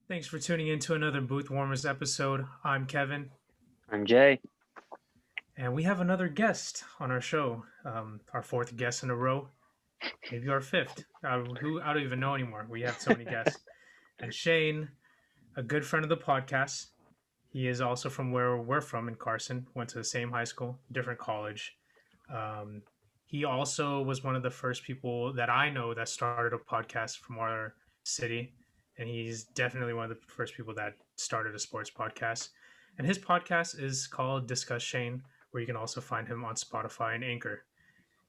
Thanks for tuning in to another Booth Warmers episode. I'm Kevin, I'm Jay. and we have another guest on our show. Our fourth guest in a row, maybe our fifth. Who I don't even know anymore. We have so many guests. And Shane, a good friend of the podcast. He is also from where we're from in Carson. Went to the same high school, different college. Um, he also was one of the first people that I know that started a podcast from our city, and he's definitely one of the first people that started a sports podcast. And his podcast is called Discuss Shane, where you can also find him on Spotify and Anchor.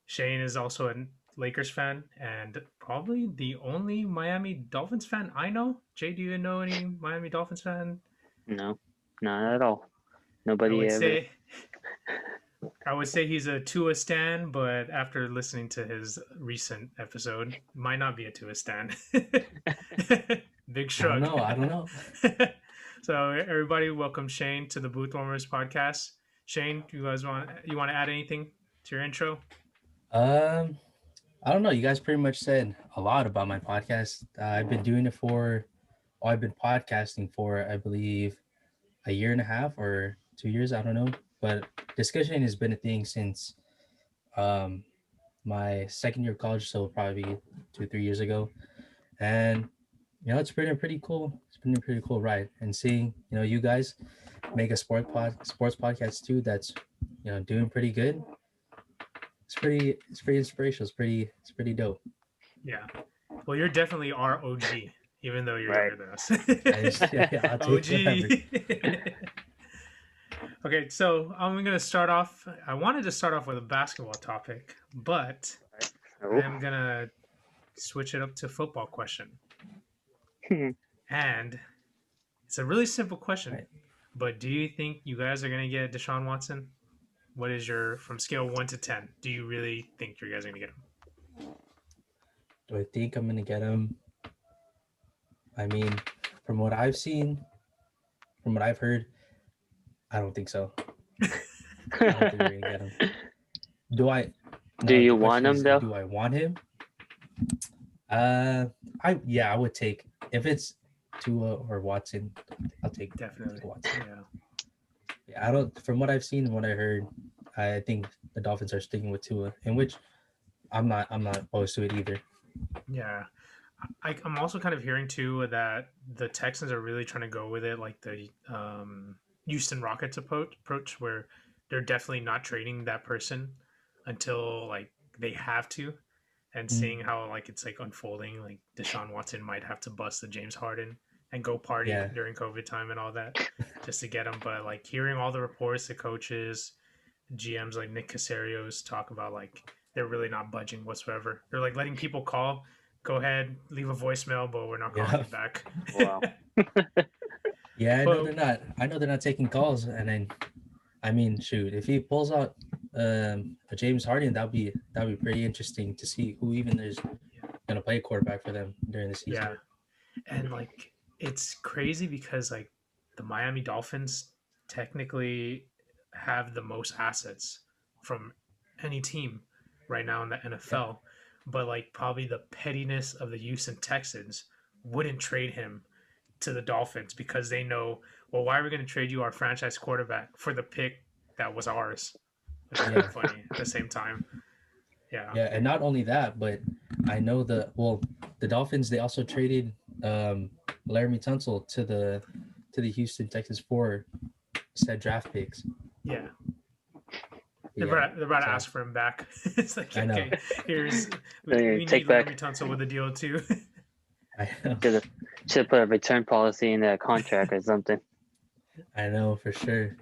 Shane is also a Lakers fan and probably the only Miami Dolphins fan I know. Jay, do you know any Miami Dolphins fan? No, not at all. I Nobody would ever. say I would say he's a Tua stan, but after listening to his recent episode, might not be a Tua stan. Big I don't shrug. know. I don't know. So everybody, welcome Shane to the Booth Warmers podcast. Shane, you want to add anything to your intro? Um, I don't know. You guys pretty much said a lot about my podcast. I've been doing it I've been podcasting for, I believe, a year and a half or 2 years. I don't know. But discussion has been a thing since um my second year of college, so probably 2, 3 years ago. And it's been a pretty cool. It's been a pretty cool ride. And seeing you guys make a sports podcast too. That's doing pretty good. It's pretty inspirational. It's pretty dope. Yeah. Well, you're definitely our OG, even though you're Right. younger than us. Yeah, I'll take whatever. OG. Okay, so I'm gonna start off. I wanted to start off with a basketball topic, but I Oh. am gonna switch it up to football question. And it's a really simple question, Right. but do you think you guys are gonna get Deshaun Watson? What is your from scale 1 to 10? Do you really think you guys are gonna get him? Do I think I'm gonna get him? I mean, from what I've seen, from what I've heard, I don't think so. I don't think we're gonna get him. Do I? Do No, you the want question him is, though? do I want him? I would take if it's Tua or Watson. I'll Definitely. take Watson. Yeah. Yeah, I don't. From what I've seen and what I heard, I think the Dolphins are sticking with Tua, in which I'm not opposed to it either. Yeah. I'm also kind of hearing too that the Texans are really trying to go with it, like the Houston Rockets approach, where they're definitely not trading that person until like they have to, and Mm, seeing how like it's like unfolding, like Deshaun Watson might have to bust the James Harden and go party yeah, during COVID time and all that just to get him. But like hearing all the reports, the coaches, GMs like Nick Casario's talk about like they're really not budging whatsoever. They're like letting people call, go ahead, leave a voicemail, but we're not calling yeah. you back. Wow. Yeah, I know But they're not. I know they're not taking calls, and then I mean, shoot, if he pulls out a James Harden, that'd be pretty interesting to see who even is gonna play quarterback for them during the season. yeah, and like it's crazy because like the Miami Dolphins technically have the most assets from any team right now in the Yeah, NFL, but like probably the pettiness of the Houston Texans wouldn't trade him to the Dolphins because they know, well, why are we going to trade you our franchise quarterback for the pick that was ours? Which is kind yeah, of funny at the same time. Yeah. yeah, and not only that, but I know the Dolphins, they also traded Laramie Tunsil to the Houston Texans for said draft picks. Yeah. Yeah, They're about to so ask for him back. It's like, I know, okay, here's, They we need take Laramie back. Tunsil with a deal too. I know, Should have should put a return policy in the contract or something. I know for sure.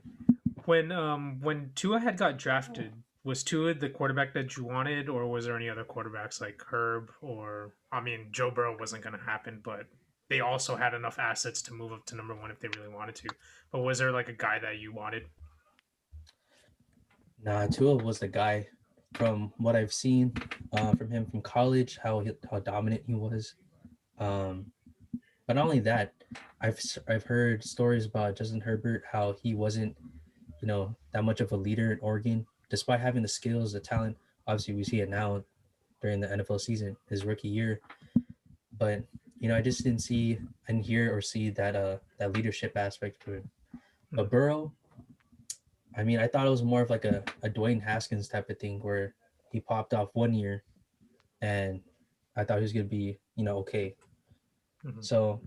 When Tua had got drafted, was Tua the quarterback that you wanted, or was there any other quarterbacks like Herb or I mean Joe Burrow wasn't going to happen, but they also had enough assets to move up to number one if they really wanted to. But was there like a guy that you wanted? Nah, Tua was the guy from what I've seen from him from college, how dominant he was. Um, but not only that, I've heard stories about Justin Herbert, how he wasn't that much of a leader in Oregon, despite having the skills, the talent. Obviously, we see it now during the NFL season, his rookie year. But I just didn't see and hear or see that leadership aspect to it. But Mhm. Burrow, I mean, I thought it was more of like a Dwayne Haskins type of thing where he popped off 1 year and I thought he was gonna be, okay. Mhm. So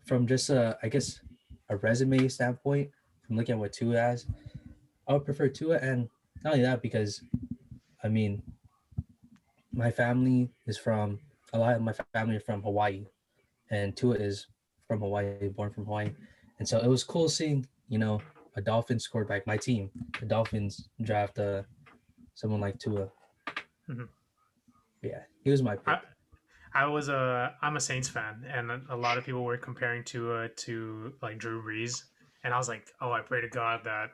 from just I guess a resume standpoint, from looking at what Tua has, I would prefer Tua, and not only that because I mean my family is from a lot of my family are from Hawaii, and Tua is from Hawaii, born from Hawaii, and so it was cool seeing a Dolphins quarterback, my team, the Dolphins draft someone like Tua. Mhm. Yeah, he was my I, pick. I'm a Saints fan, and a lot of people were comparing to like Drew Brees, and I was like, oh, I pray to God that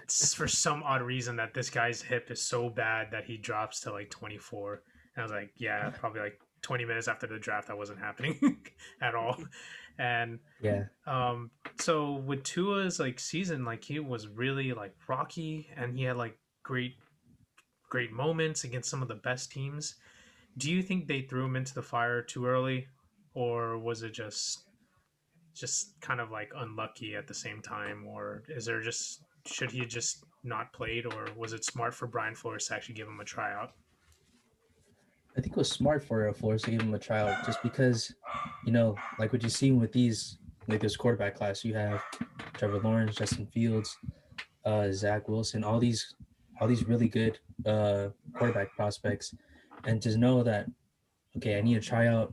for some odd reason that this guy's hip is so bad that he drops to like 24. And I was like, yeah, probably like 20 minutes after the draft, that wasn't happening at all. And Yeah, um, so with Tua's like season, like he was really like rocky, and he had like great moments against some of the best teams. Do you think they threw him into the fire too early, or was it just kind of like unlucky at the same time, or is there just should he just not played, or was it smart for Brian Flores to actually give him a tryout? I think it was smart for Flores to give him a tryout just because, like what you've seen with like this quarterback class, you have Trevor Lawrence, Justin Fields, Zach Wilson, all these really good quarterback prospects, and to know that okay, I need to try out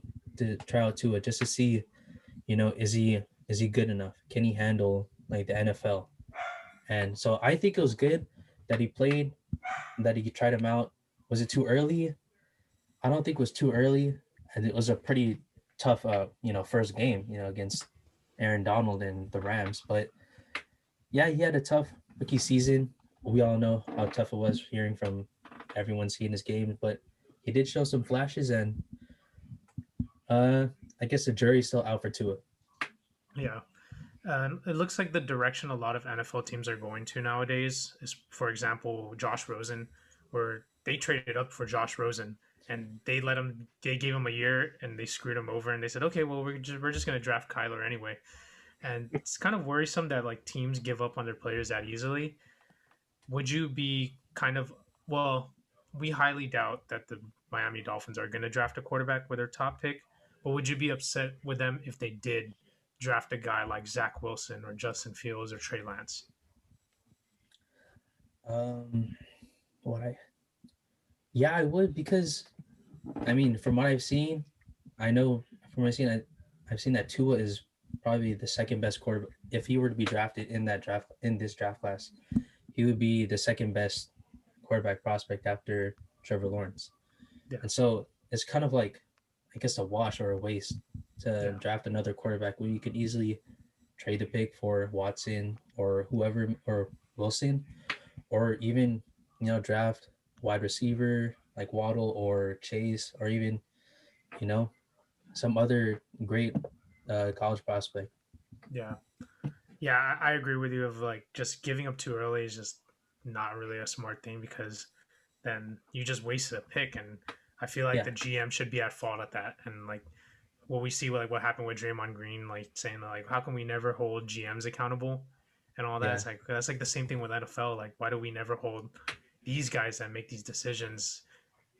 Tua just to see, is he good enough? Can he handle like the NFL? And so I think it was good that he played, that he tried him out. Was it too early? I don't think it was too early, and it was a pretty tough, first game, against Aaron Donald and the Rams. But yeah, he had a tough rookie season. We all know how tough it was hearing from everyone seeing his game, but he did show some flashes, and uh, I guess the jury's still out for Tua. Yeah. It looks like the direction a lot of NFL teams are going to nowadays is, for example, Josh Rosen, where they traded up for Josh Rosen and they gave him a year and they screwed him over and they said, okay, well, we're just going to draft Kyler anyway. And it's kind of worrisome that like teams give up on their players that easily. Would you be kind of, well, we highly doubt that the Miami Dolphins are going to draft a quarterback with their top pick, but would you be upset with them if they did draft a guy like Zach Wilson or Justin Fields or Trey Lance? Um, what I Yeah, I would because I mean, from what I've seen, I know from what I've seen that Tua is probably the second best quarterback. If he were to be drafted in this draft class, he would be the second best quarterback prospect after Trevor Lawrence. Yeah, And so it's kind of like, I guess, a wash or a waste to yeah, draft another quarterback when you could easily trade the pick for Watson or whoever or Wilson, or even draft wide receiver like Waddle or Chase, or even you know some other great college prospect. yeah. Yeah, I agree with you of like just giving up too early is just not really a smart thing because then you just wasted a pick and I feel like Yeah, the GM should be at fault at that. And like what we see like what happened with Draymond Green, like saying like how can we never hold GMs accountable and all that. yeah, It's like that's like the same thing with NFL. Like why do we never hold these guys that make these decisions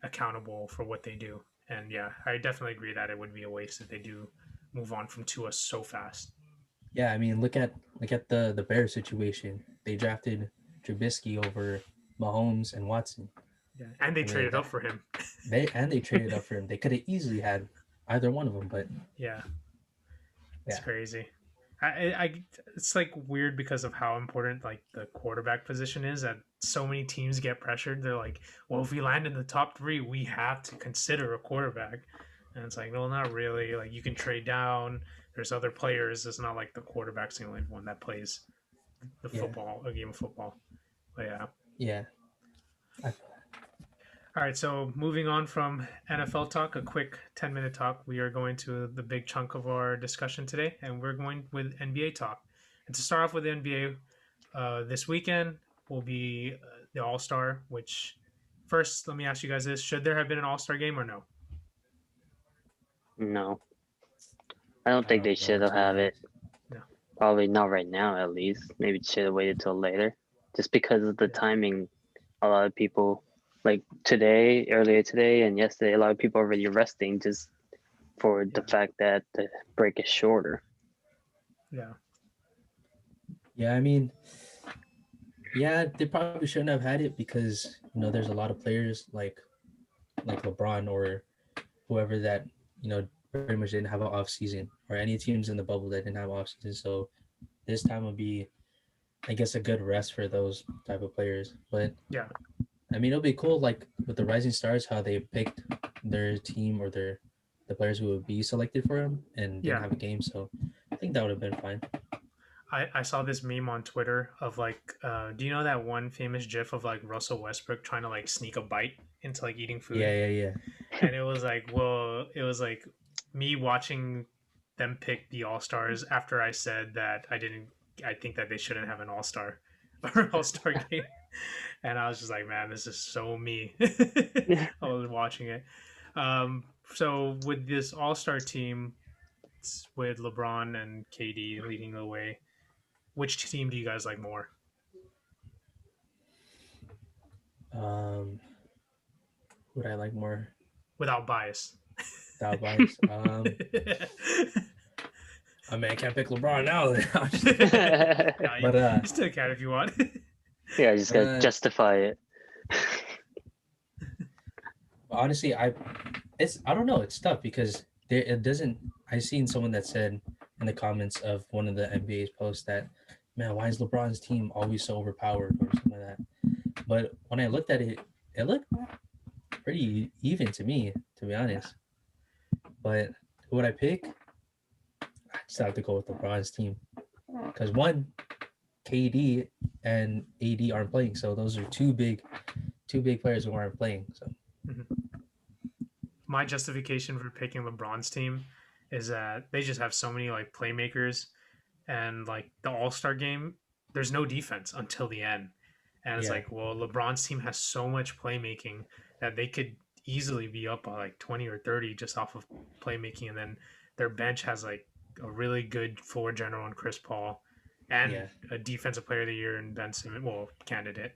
accountable for what they do? And yeah, I definitely agree that it would be a waste if they do move on from Tua so fast. yeah. I mean, look at the Bears situation. They drafted Trubisky over Mahomes and Watson. Yeah, and they I mean traded up that for him. they traded up for him. They could have easily had either one of them, but Yeah, it's yeah, crazy. I it's like weird because of how important like the quarterback position is that so many teams get pressured. They're like, well, if we land in the top three, we have to consider a quarterback. And it's like, well, not really. Like you can trade down. There's other players. It's not like the quarterback's the only one that plays yeah, a game of football. But yeah. yeah. I, All right, so moving on from NFL talk, a quick 10-minute talk, we are going to the big chunk of our discussion today, and we're going with NBA talk. And to start off with the NBA, this weekend will be the All Star, which first, let me ask you guys this: should there have been an All Star game or no? No. I don't I think they don't know should what have team have that it. is. No. Probably not right now, at least. Maybe should have waited till later, just because of the Yeah. timing. A lot of people, like today, earlier today, and yesterday, a lot of people are already resting just for the Yeah. fact that the break is shorter. Yeah. Yeah, I mean, yeah, they probably shouldn't have had it because there's a lot of players like LeBron or whoever that pretty much didn't have an off season, or any teams in the bubble that didn't have off season. So this time would be, I guess, a good rest for those type of players. But Yeah. I mean, it'll be cool, like with the Rising Stars, how they picked their team or the players who would be selected for them and didn't Yeah. have a game. So I think that would have been fine. I saw this meme on Twitter of like, do you know that one famous GIF of like Russell Westbrook trying to like sneak a bite into like eating food? Yeah, yeah, yeah. And it was like, well, it was like me watching them pick the All Stars after I said that I think that they shouldn't have an All Star or All Star game. And I was just like, man, this is so me. I was watching it. So with this All Star team, with LeBron and KD leading the way, which team do you guys like more? Um, who would I like more? Without bias. Without bias. I mean, I can't pick LeBron now. No, But you still can if you want. Yeah, I just gotta uh, justify it. honestly, I don't know. It's tough because it doesn't. I seen someone that said in the comments of one of the NBA's posts that, man, why is LeBron's team always so overpowered or something like that. But when I looked at it, it looked pretty even to me, to be honest. But who would I pick? I just have to go with LeBron's team because one, KD and AD aren't playing, so those are two big players who aren't playing. So My justification for picking LeBron's team is that they just have so many like playmakers, and like the All Star game, there's no defense until the end. And it's yeah, like, well, LeBron's team has so much playmaking that they could easily be up by like 20 or 30 just off of playmaking. And then their bench has like a really good floor general in Chris Paul and yeah, a defensive player of the year in Ben Simmons, well, candidate.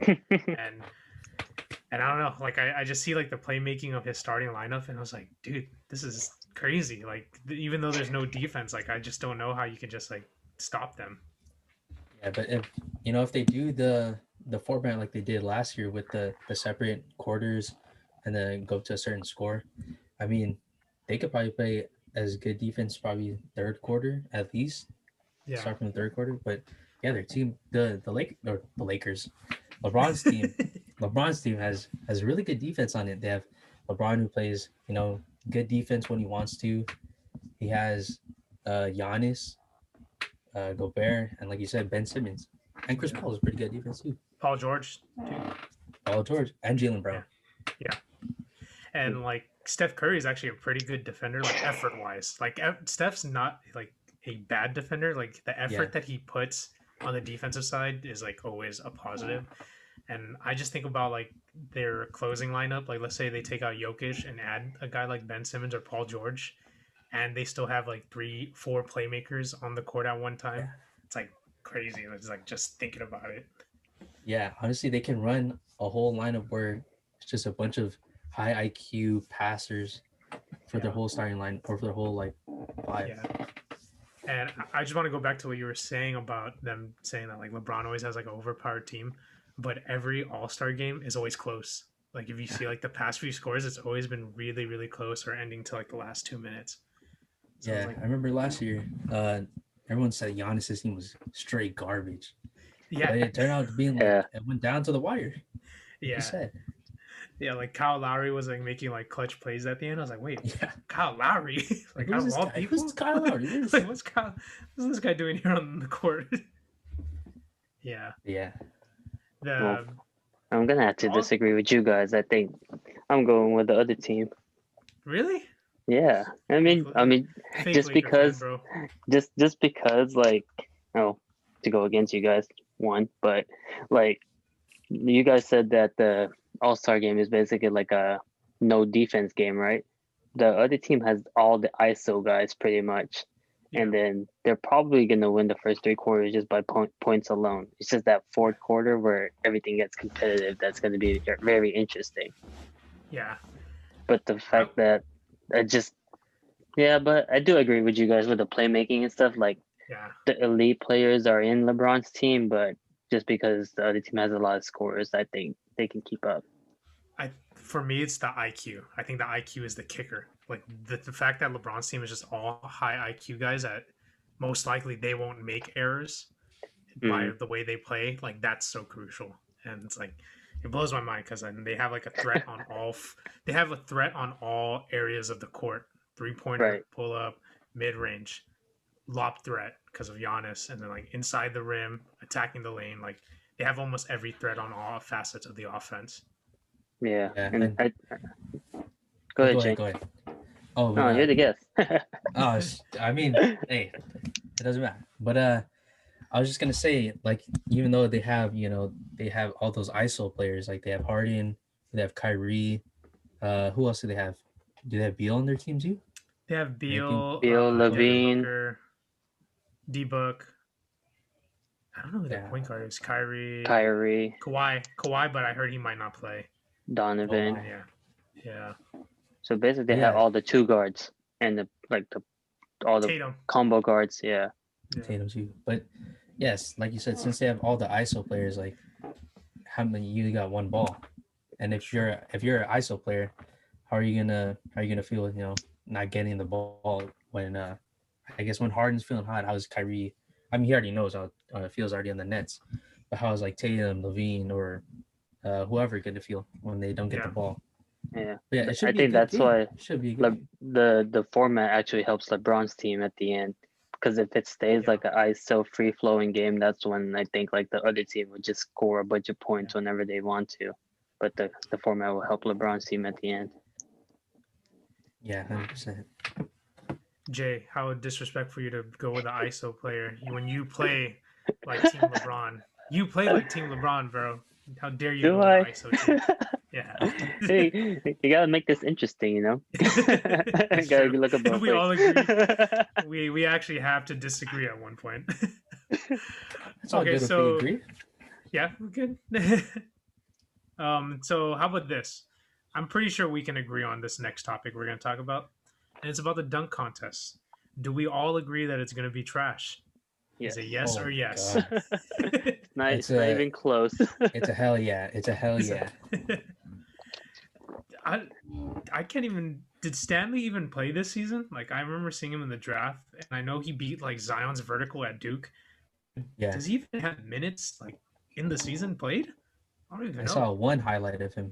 And I don't know, like I just see like the playmaking of his starting lineup, and I was like, dude, this is crazy. Like even though there's no defense, like I just don't know how you can just like stop them. yeah. But if they do the format like they did last year with the separate quarters and then go to a certain score, I mean, they could probably play as good defense probably third quarter at least. Yeah, Start from the third quarter, but yeah, their team, the Lakers, LeBron's team, LeBron's team has really good defense on it. They have LeBron who plays good defense when he wants to. He has Giannis, Gobert, and like you said, Ben Simmons, and Chris yeah. Paul is pretty good defense too. Paul George too. Paul George and Jalen Yeah, Brown. yeah. And like Steph Curry is actually a pretty good defender, like effort wise. Like Steph's not like a bad defender. Like the Yeah, effort that he puts on the defensive side is like always a positive. And I just think about like their closing lineup. Like let's say they take out Jokic and add a guy like Ben Simmons or Paul George, and they still have like 3, 4 playmakers on the court at one yeah, time. It's like crazy. It's like just thinking about it. yeah. Honestly, they can run a whole lineup where it's just a bunch of high IQ passers for their Yeah, whole starting line or for their whole like five. yeah. And I just want to go back to what you were saying about them saying that like LeBron always has like an overpowered team, but every All Star game is always close. Like if you see like the past few scores, it's always been really really close or ending to like the last 2 minutes. So it's Yeah, like I remember last year, everyone said Giannis' team was straight garbage, yeah, but it turned out to being like Yeah, it went down to the wire, like you yeah, said. yeah. Like Kyle Lowry was like making like clutch plays at the end. I was like, wait, Yeah, Kyle Lowry, like like out who's of this all guy? Who's people, this Kyle Lowry? like what's this guy doing here on the court? Yeah, Yeah, well, the I'm gonna have to all disagree with you guys. I think I'm going with the other team. really Yeah, I fake mean, I mean, fake just Laker fan, because, bro. just because, like, oh, to go against you guys, one, but like you guys said that the All Star game is basically like a no defense game, right? The other team has all the ISO guys pretty much, and then they're probably going to win the first 3 quarters just by points alone. It's just that fourth quarter where everything gets competitive that's going to be very interesting. Yeah. But the fact that I just, but I do agree with you guys with the playmaking and stuff. Like, the elite players are in LeBron's team, but just because the other team has a lot of scorers, I think they can keep up. For me, it's the IQ. I think the IQ is the kicker. Like the fact that LeBron's team is just all high IQ guys that most likely they won't make errors by the way they play. Like that's so crucial, and it's like it blows my mind because they have like a threat on all. They have a threat on all areas of the court: 3-pointer, pull up, mid range, lob threat because of Giannis, and then like inside the rim, attacking the lane. Like they have almost every threat on all facets of the offense. Yeah. And go ahead. Oh, no, you're the guest. I mean, hey, it doesn't matter. But I was just gonna say, like, even though they have all those ISO players, like they have Harden, they have Kyrie. Who else do they have? Do they have Beal on their team too? They have Beal, Levine, D-Book. I don't know who their point guard is. Kyrie, Kawhi, but I heard he might not play. Donovan. Yeah. So basically, they have all the 2 guards and all the Tatum. combo guards. Yeah. Tatum too. But yes, like you said, since they have all the ISO players, like how many you got one ball, and if you're an ISO player, how are you gonna feel not getting the ball when I guess when Harden's feeling hot? How's Kyrie? I mean, he already knows how it feels already on the Nets, but how's like Tatum, Levine, or whoever gonna feel when they don't get the ball? Yeah, I think that's game. why the format actually helps LeBron's team at the end, because if it stays like an ISO free flowing game, that's when I think like the other team would just score a bunch of points whenever they want to, but the format will help LeBron's team at the end. Yeah, 100%. Jay, how disrespectful for you to go with the ISO player when you play like Team LeBron. You play like Team LeBron, bro. How dare you go with the ISO team? Yeah. Hey, you gotta make this interesting, Gotta look at both we all agree. We actually have to disagree at one point. It's all good if we agree. Yeah, we're good. So how about this? I'm pretty sure we can agree on this next topic we're going to talk about, and it's about the dunk contest. Do we all agree that it's going to be trash? Yes. Is it yes or yes? It's not even close. It's a hell yeah. It's a hell yeah. I can't even. Did Stanley even play this season? Like I remember seeing him in the draft, and I know he beat like Zion's vertical at Duke. Yeah. Does he even have minutes like in the season played? I don't even know. I saw one highlight of him.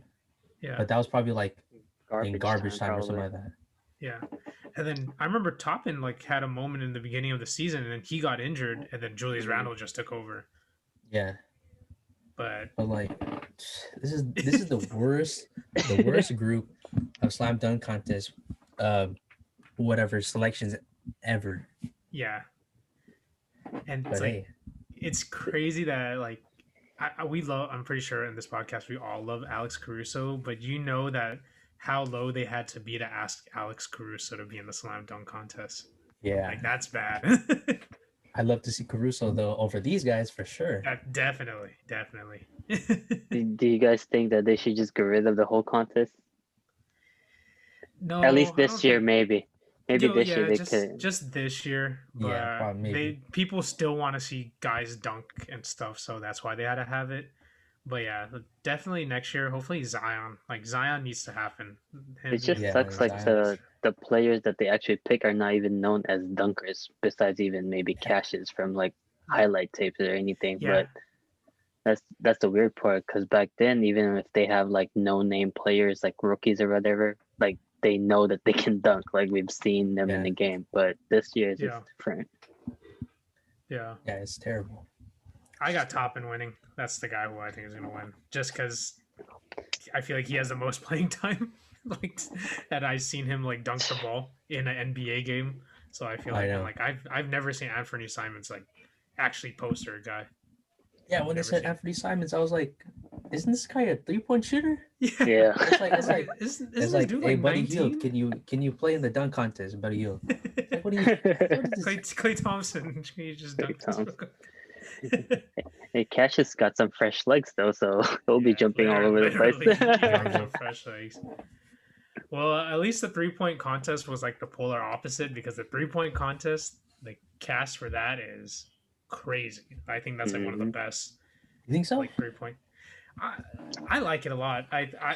Yeah. But that was probably like in garbage time or probably. something like that. Yeah. And then I remember Toppin like had a moment in the beginning of the season, and then he got injured, and then Julius Randle just took over. Yeah. But like this is the worst group of slam dunk contest whatever selections ever. Yeah. And it's it's crazy that like I'm pretty sure in this podcast we all love Alex Caruso, but that how low they had to be to ask Alex Caruso to be in the slam dunk contest. Yeah. Like that's bad. I'd love to see Caruso though over these guys for sure. Definitely. Do you guys think that they should just get rid of the whole contest? No. At least this year, maybe. Maybe this year they could. Just this year. But maybe. People still want to see guys dunk and stuff, so that's why they had to have it. But yeah, definitely next year. Hopefully Zion. Like Zion needs to happen. It just sucks like the players that they actually pick are not even known as dunkers, besides even maybe Cassius from like highlight tapes or anything. Yeah. But that's the weird part, because back then, even if they have like no name players like rookies or whatever, like they know that they can dunk. Like we've seen them in the game. But this year is different. Yeah. Yeah, it's terrible. I got Toppin winning. That's the guy who I think is going to win. Just because I feel like he has the most playing time. Like, and I've seen him like dunk the ball in an NBA game. So I feel like I've never seen Anthony Simons like actually poster a guy. Yeah, when they said Anthony Simons, I was like, "Isn't this guy a 3-point shooter?" Yeah. It's like, isn't hey, Buddy 19? Hield, can you play in the dunk contest, Buddy Hield? What do you? What is this? Clay Thompson. He just Clay dunked this real quick. Hey, Cassius got some fresh legs though, so he'll be jumping all over the place. Literally, he comes with fresh legs. Well, at least the 3-point contest was like the polar opposite because the 3-point contest, the cast for that is crazy. I think that's like one of the best. You think so? Like 3-point. I like it a lot.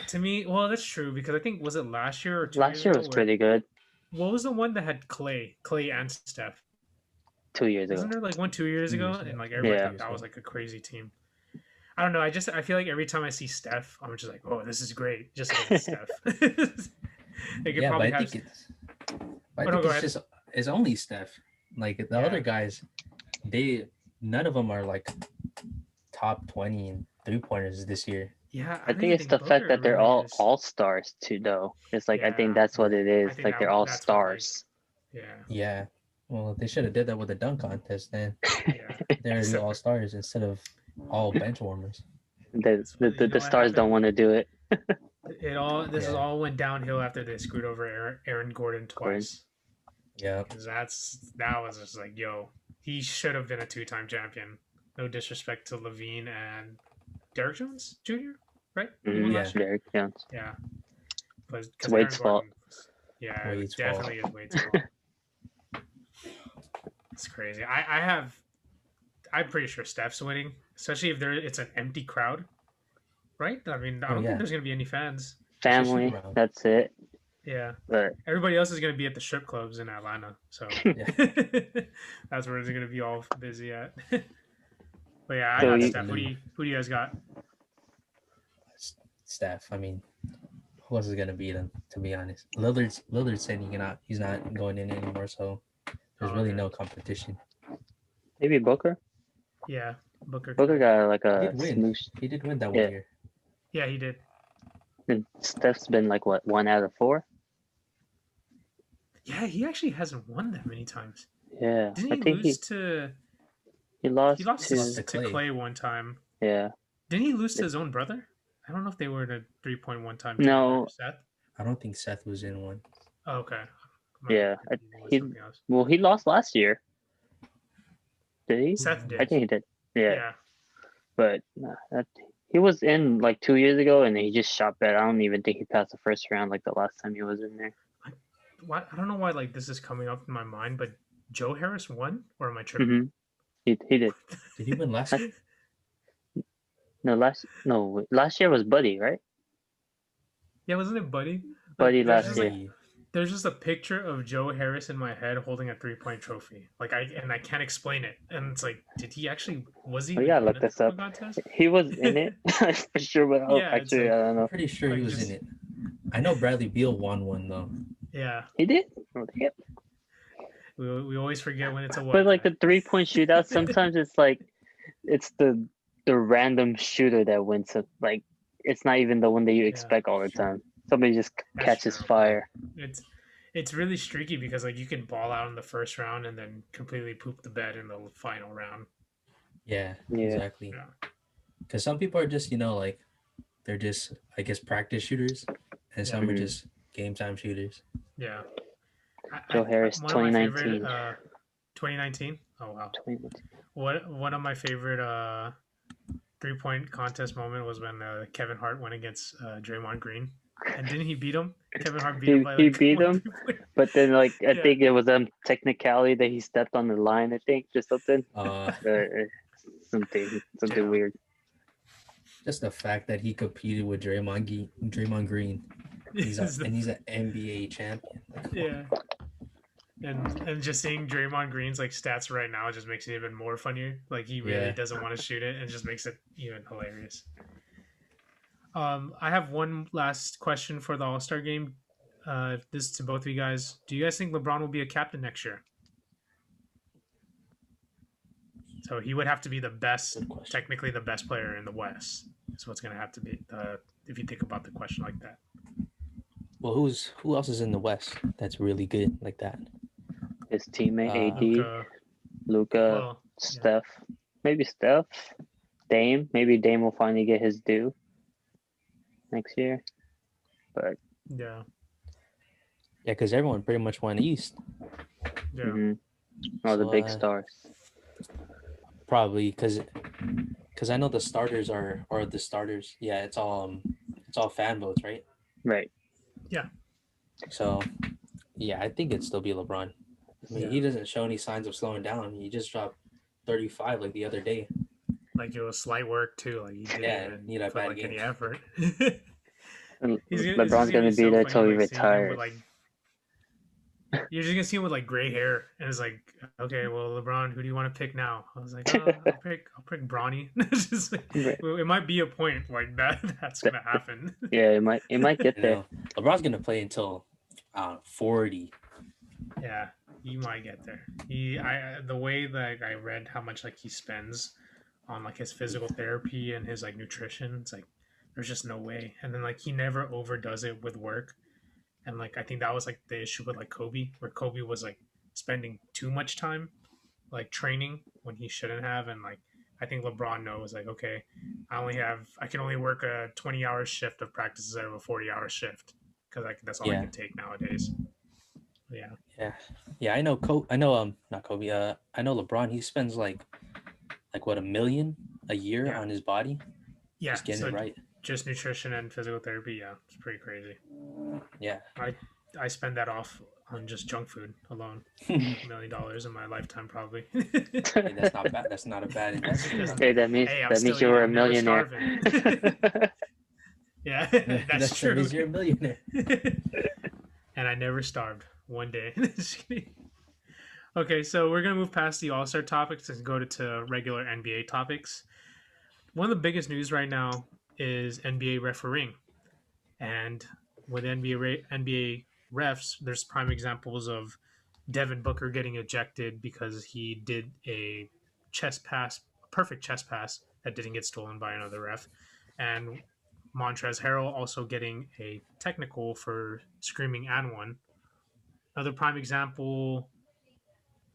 To me, well, that's true because I think was it last year or 2 Last years year ago? was pretty good. What was the one that had Clay and Steph? 2 years ago. Wasn't there like one 2 years 2 ago? years ago. And like everybody Yeah. thought that was like a crazy team. I don't know. I feel like every time I see Steph, I'm just like, oh, this is great. Just like it's Steph. Yeah, but I think it's just it's only Steph. Like the other guys, none of them are like top 20 in 3-pointers this year. Yeah, I think it's the fact that they're all all-stars too, though. It's like I think that's what it is. Like they're all stars. Yeah. Well, they should have did that with the dunk contest then. Yeah. They're the all stars instead of all bench warmers. The stars don't want to do it. This all went downhill after they screwed over Aaron Gordon twice. Yeah. Because that was just like, yo, he should have been a 2-time champion. No disrespect to Levine and Derek Jones Jr., right? Yeah, Derek Jones. Yeah. But it's Wade's fault. Yeah, Wade's it definitely is Wade's fault. It's crazy. I'm pretty sure Steph's winning, especially if it's an empty crowd, right? I mean, I don't think there's gonna be any fans. Family, that's it. Yeah, but everybody else is gonna be at the strip clubs in Atlanta, so that's where it's gonna be all busy at. But yeah, I got Steph. Who do you guys got? Steph. I mean, who else is gonna beat him? To be honest, Lillard said he's not going in anymore, so there's really no competition. Maybe Booker. Yeah, Booker got like a He did win that 1 year. Yeah, he did. And Steph's been like what, 1 out of 4? Yeah, he actually hasn't won that many times. Yeah, Didn't he lose to? He lost to Clay one time. Yeah. Didn't he lose to his own brother? I don't know if they were in a 3-point time. No. Seth? I don't think Seth was in one. Oh, okay. Yeah. He lost last year. Did he? Seth did. I think he did. Yeah. But he was in like 2 years ago, and he just shot bad. I don't even think he passed the first round like the last time he was in there. I don't know why like this is coming up in my mind, but Joe Harris won, or am I tripping? Mm-hmm. He did. Did he win last year? Last year was Buddy, right? Yeah, wasn't it Buddy? Buddy last year. There's just a picture of Joe Harris in my head holding a 3-point trophy. Like I can't explain it. And it's like, was he? Oh, yeah, look this up. Contest? He was in it for sure, but actually, I don't know. I'm pretty sure he was in it. I know Bradley Beal won one though. Yeah, he did. Yep. We always forget when it's a. But like the 3-point shootout, sometimes it's like it's the random shooter that wins it. Like it's not even the one that you expect all the time. Somebody just catches fire. It's really streaky because like you can ball out in the first round and then completely poop the bed in the final round. Yeah. Exactly. Because some people are just like they're just I guess practice shooters, and some are just game time shooters. Yeah. Joe Harris, 2019. 2019. Oh wow. 2019. One of my favorite 3-point contest moment was when Kevin Hart went against Draymond Green. And didn't he beat him? Kevin Hart beat him by he beat him, but then I think it was a technicality that he stepped on the line. I think or something. Something weird. Just the fact that he competed with Draymond Green. He's an NBA champion. Yeah. And just seeing Draymond Green's like stats right now just makes it even more funnier. Like he really doesn't want to shoot it, and just makes it even hilarious. I have one last question for the All-Star game. This is to both of you guys. Do you guys think LeBron will be a captain next year? So he would have to be the best, technically the best player in the West. That's what's going to have to be if you think about the question like that. Well, who else is in the West that's really good like that? His teammate AD, Luka, Steph, maybe Steph, Dame. Maybe Dame will finally get his due next year. But because everyone pretty much went East. Yeah. All the So, big stars. Probably because I know the starters are or the starters. Yeah, it's all fan votes, right? Right. Yeah. So yeah, I think it'd still be LeBron. I mean, Yeah. he doesn't show any signs of slowing down. He just dropped 35 like the other day. Like it was slight work too. Like he didn't Yeah, even need a put bad like game. any effort. It's LeBron's just gonna gonna be be so there funny till he like seeing him with retires. like you're just gonna see him with like gray hair and it's like, okay, well LeBron, who do you want to pick now? I was like, I'll pick Bronny. It's just like, Right. well, it might be a point like that that's gonna happen. Yeah, it might get You there. know, LeBron's gonna play until 40. Yeah, you might get there. The way that I read how much like he spends on like his physical therapy and his like nutrition, it's like there's just no way. And then like he never overdoes it with work. And like I think that was like the issue with like Kobe, where Kobe was like spending too much time like training when he shouldn't have. And like I think LeBron knows like, okay, I can only work a 20-hour shift of practices out of a 40-hour shift because like that's all I Yeah, can take nowadays. Yeah. yeah. I know. I know. Not Kobe. I know LeBron. He spends like what, $1 million a year Yeah. on his body, Yeah. just getting So it right. just nutrition and physical therapy. Yeah, it's pretty crazy. Yeah. I spend that off on just junk food alone. $1 million in my lifetime, probably. Hey, that's not bad. That's not a bad investment. Hey, Hey, I'm that still means you eating. were a I'm never millionaire. starving. Yeah, that's That true. means you're a millionaire. And I never starved one day. Okay, so we're gonna move past the All Star topics and go to regular NBA topics. One of the biggest news right now is NBA refereeing, and with NBA refs, there's prime examples of Devin Booker getting ejected because he did a chest pass, perfect chest pass that didn't get stolen by another ref, and Montrezl Harrell also getting a technical for screaming and one. Another prime example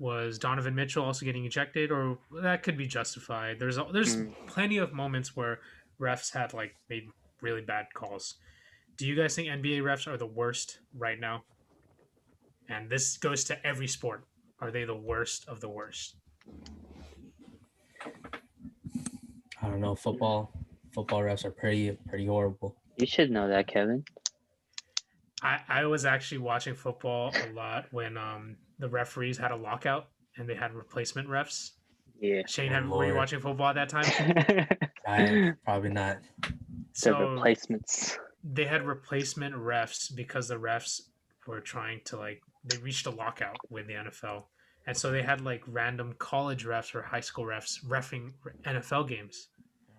was Donovan Mitchell also getting ejected, or that could be justified. There's Mm. plenty of moments where refs had like made really bad calls. Do you guys think NBA refs are the worst right now? And this goes to every sport. Are they the worst of the worst? I don't know. Football refs are pretty horrible. You should know that, Kevin. I was actually watching football a lot when the referees had a lockout and they had replacement refs. Yeah. Shane, Oh, were you Lord. watching football at that time? I probably not. The So replacements. they had replacement refs because the refs were trying to like they reached a lockout with the NFL. And so they had like random college refs or high school refs reffing NFL games.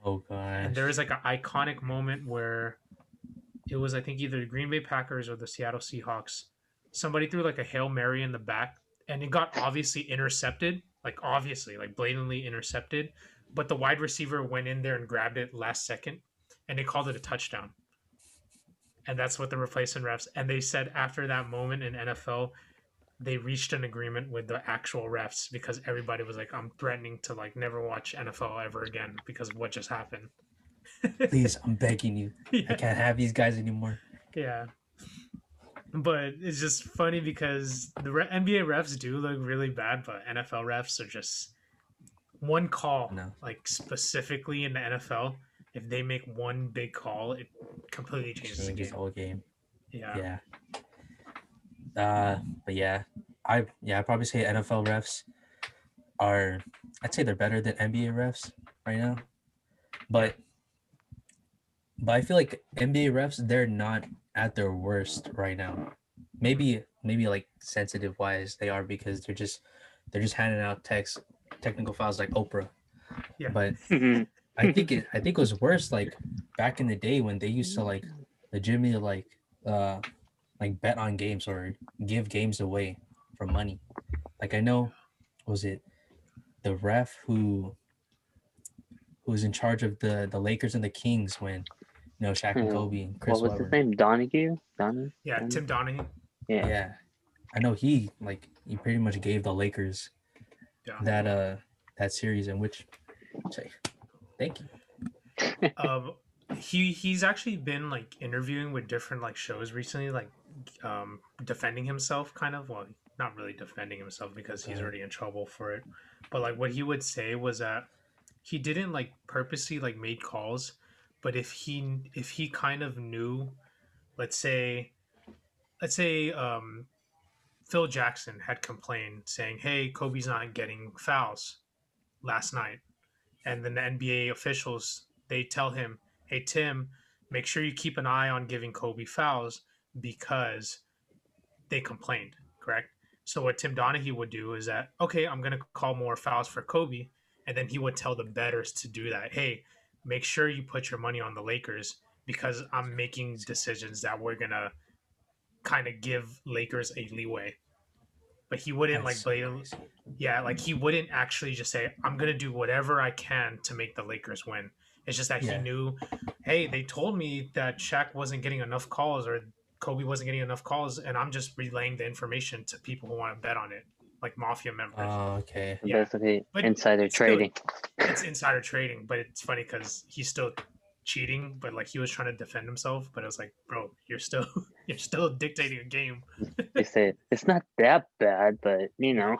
Oh gosh. And there is like an iconic moment where it was I think either the Green Bay Packers or the Seattle Seahawks. Somebody threw like a Hail Mary in the back and it got obviously intercepted, like obviously, like blatantly intercepted, but the wide receiver went in there and grabbed it last second and they called it a touchdown. And that's what the replacement refs and they said after that moment in NFL they reached an agreement with the actual refs because everybody was like, I'm threatening to like never watch NFL ever again because of what just happened. Please, I'm begging you. Yeah. I can't have these guys anymore. Yeah. But it's just funny because the NBA refs do look really bad, but NFL refs are just one call. No. Like specifically in the NFL, if they make one big call, it completely changes the game. The whole game. Yeah. But yeah, I'd probably say NFL refs are. I'd say they're better than NBA refs right now, but I feel like NBA refs they're not at their worst right now. Maybe like sensitive wise they are because they're just handing out technical files like Oprah. Yeah. But I think it was worse like back in the day when they used to like legitimately like bet on games or give games away for money. Like I know, was it the ref who was in charge of the Lakers and the Kings when Shaq and Kobe and Chris What was Webber. his name? Donahue? Yeah, Tim Donahue. Yeah. I know he pretty much gave the Lakers that series in which say thank you. He's actually been like interviewing with different like shows recently, like defending himself kind of. Well, not really defending himself because he's already in trouble for it. But like what he would say was that he didn't like purposely like made calls, but if he kind of knew, let's say Phil Jackson had complained saying, "Hey, Kobe's not getting fouls last night," and then the NBA officials they tell him, "Hey Tim, make sure you keep an eye on giving Kobe fouls because they complained." Correct. So what Tim Donaghy would do is that, okay, I'm gonna call more fouls for Kobe, and then he would tell the bettors to do that. Hey, make sure you put your money on the Lakers because I'm making decisions that we're gonna kind of give Lakers a leeway. But he wouldn't That's like so blame, crazy. yeah, like he wouldn't actually just say, I'm gonna do whatever I can to make the Lakers win. It's just that he Yeah. knew, hey, they told me that Shaq wasn't getting enough calls or Kobe wasn't getting enough calls, and I'm just relaying the information to people who want to bet on it, like mafia members. Oh, okay. Yeah, Basically, but insider it's still trading. it's insider trading, but it's funny because he's still cheating, but like he was trying to defend himself, but it was like, bro, you're still you're still dictating a game. They say it's not that bad, but you know.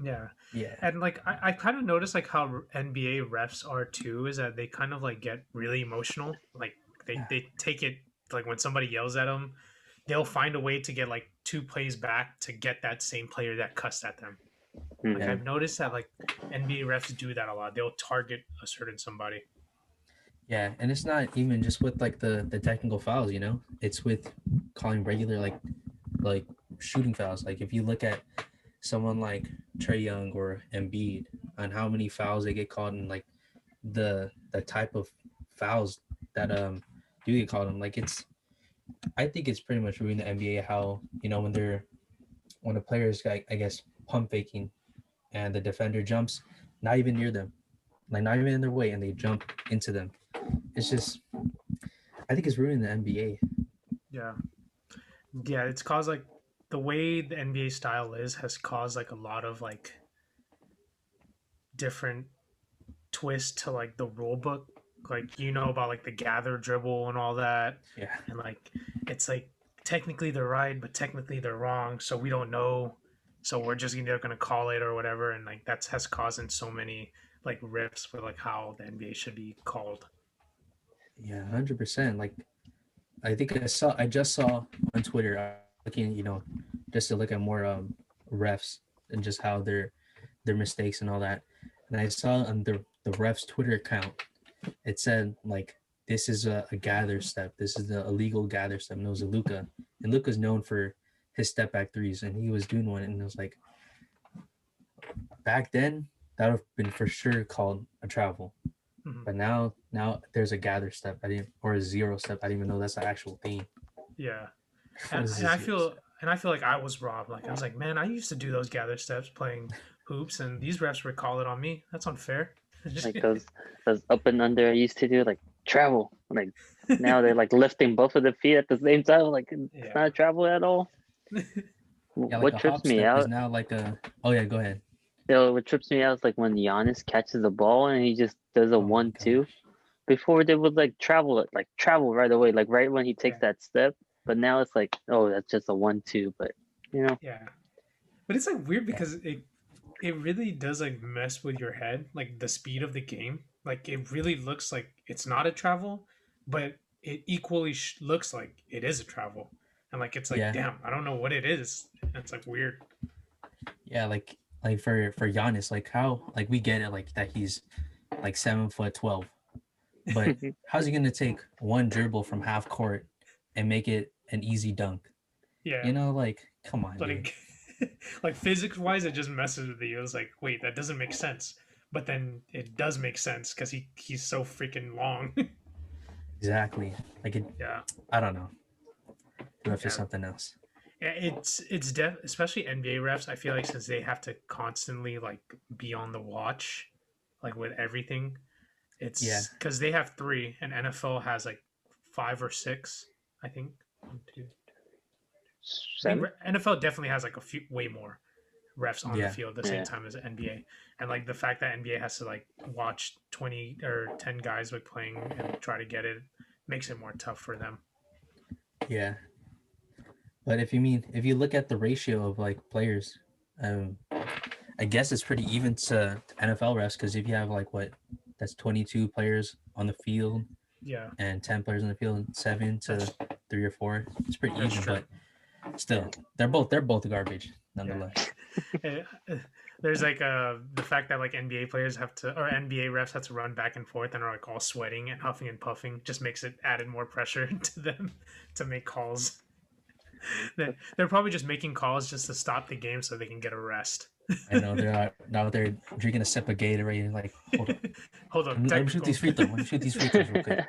Yeah. Yeah. And like I kind of noticed like how NBA refs are too, is that they kind of like get really emotional. Like they take it like when somebody yells at them, they'll find a way to get like two plays back to get that same player that cussed at them. Like Yeah. I've noticed that like NBA refs do that a lot. They'll target a certain somebody. Yeah, and it's not even just with like the technical fouls, you know. It's with calling regular like shooting fouls. Like if you look at someone like Trey Young or Embiid on how many fouls they get called and like the type of fouls that do get called them, like it's I think it's pretty much ruining the NBA how, you know, when a player is I guess pump faking and the defender jumps not even near them, like not even in their way and they jump into them. It's just I think it's ruining the NBA. Yeah. Yeah, it's caused like the way the NBA style is has caused like a lot of like different twist to like the rule book. Like you know about like the gather dribble and all that, Yeah. and like it's like technically they're right, but technically they're wrong, so we don't know. So we're just either gonna call it or whatever, and like that's has caused in so many like rifts for like how the NBA should be called. Yeah, 100%. Like I just saw on Twitter looking, you know, just to look at more refs and just how their mistakes and all that. And I saw on the refs Twitter account, it said like this is a gather step. This is the illegal gather step. And it was a Luca. And Luca's known for his step back threes, and he was doing one, and it was like back then that would have been for sure called a travel. Mhm. But now there's a gather step. I didn't or a zero step. I didn't even know that's the actual thing. Yeah, What and, is and a I zero feel step? and I feel like I was robbed. Like I was like, man, I used to do those gather steps playing hoops, and these refs were calling on me. That's unfair. Like those up and under I used to do, like travel. Like now they're like lifting both of the feet at the same time. Like it's Yeah. not travel at all. Yeah, like What a trips hop me step is out, now like a. Oh yeah, go ahead. what trips me out is like when Giannis catches the ball and he just does a Oh my 1-2. gosh. Before they would like travel it, like travel right away, like right when he takes Yeah. that step. But now it's like, oh, that's just a 1-2. But you know, Yeah. But it's like weird Yeah, because it really does like mess with your head, like the speed of the game. Like it really looks like it's not a travel, but it equally looks like it is a travel. And like it's like, yeah, damn, I don't know what it is. It's like weird. yeah. Like for Giannis, like how like we get it, like that he's like 7 foot 12, but how's he gonna take one dribble from half court and make it an easy dunk? Yeah. You know, like come on, dude. Like like physics wise it just messes with you. It's like, wait, that doesn't make sense. But then it does make sense because he's so freaking long. Exactly. Like it. Yeah. I don't know. Ref is Yeah. something else. Yeah, especially NBA refs. I feel like since they have to constantly like be on the watch, like with everything, Yeah, it's because they have three, and NFL has like five or six. I think. One, two. I think seven. NFL definitely has like a few way more refs on the yeah, field at the same Yeah, time as NBA, and like the fact that NBA has to like watch 20 or 10 guys like playing and try to get it makes it more tough for them. yeah. But if you look at the ratio of like players, um, I guess it's pretty even to NFL refs because if you have like what, that's 22 players on the field Yeah, and 10 players on the field, 7 to that's 3 or 4, it's pretty that's even. true. But still, they're both garbage Yeah. nonetheless. Eh, There's like the fact that like NBA players have to or NBA refs have to run back and forth and are like all sweating and huffing and puffing just makes it added more pressure to them to make calls. They're probably just making calls just to stop the game so they can get a rest. I know they're drinking a sip of Gatorade. Like, hold up, Hold up, let me shoot technical. these free throws. Let me shoot these free throws real quick.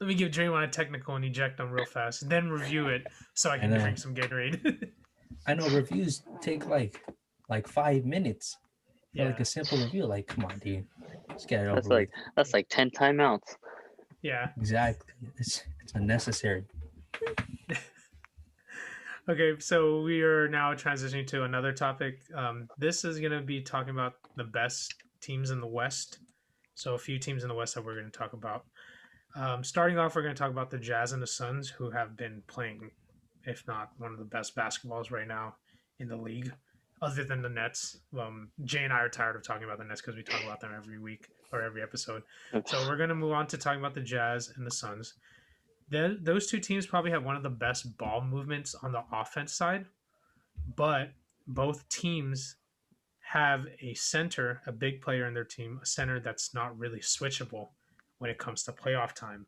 Let me give Draymond a technical and eject them real fast, then review it so I I can know. drink some Gatorade. I know reviews take like 5 minutes for Yeah, like a simple review. Like, come on, dude, let's get it That's over like with. that's like 10 timeouts. yeah. Exactly, it's unnecessary. Okay, so we are now transitioning to another topic. This is going to be talking about the best teams in the West. So a few teams in the West that we're going to talk about. Starting off, we're going to talk about the Jazz and the Suns, who have been playing, if not one of the best basketballs right now in the league, other than the Nets. Jay and I are tired of talking about the Nets because we talk about them every week or every episode. So we're going to move on to talking about the Jazz and the Suns. Those two teams probably have one of the best ball movements on the offense side, but both teams have a center, a big player in their team, a center that's not really switchable when it comes to playoff time.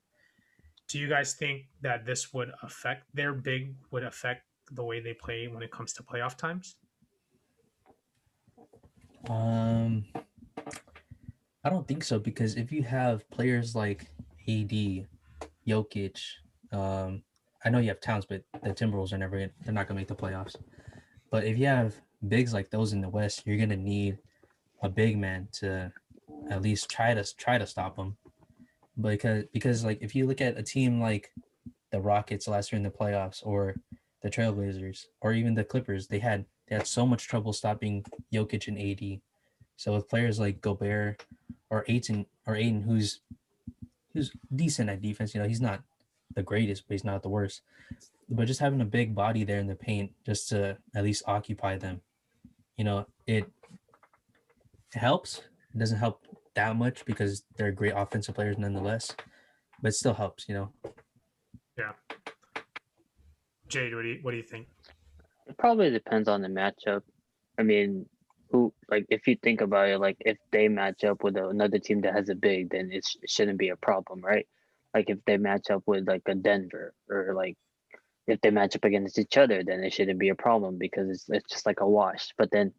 Do you guys think that this would affect their big would affect the way they play when it comes to playoff times? Um, I don't think so because if you have players like AD, Jokic, um, I know you have Towns, but the Timberwolves they're not gonna make the playoffs. But if you have bigs like those in the West, you're gonna need a big man to at least try to stop them. Because like if you look at a team like the Rockets last year in the playoffs, or the Trailblazers, or even the Clippers, they had so much trouble stopping Jokic and AD. So with players like Gobert or Aiden, who's decent at defense, he's not the greatest, but he's not the worst. But just having a big body there in the paint just to at least occupy them, it helps. It doesn't help that much because they're great offensive players nonetheless, but it still helps. Yeah, Jade, what do you think? It probably depends on the matchup. I mean, who like if you think about it, like if they match up with another team that has a big, then it shouldn't be a problem, right? Like if they match up with like a Denver, or like if they match up against each other, then it shouldn't be a problem because it's just like a wash. But then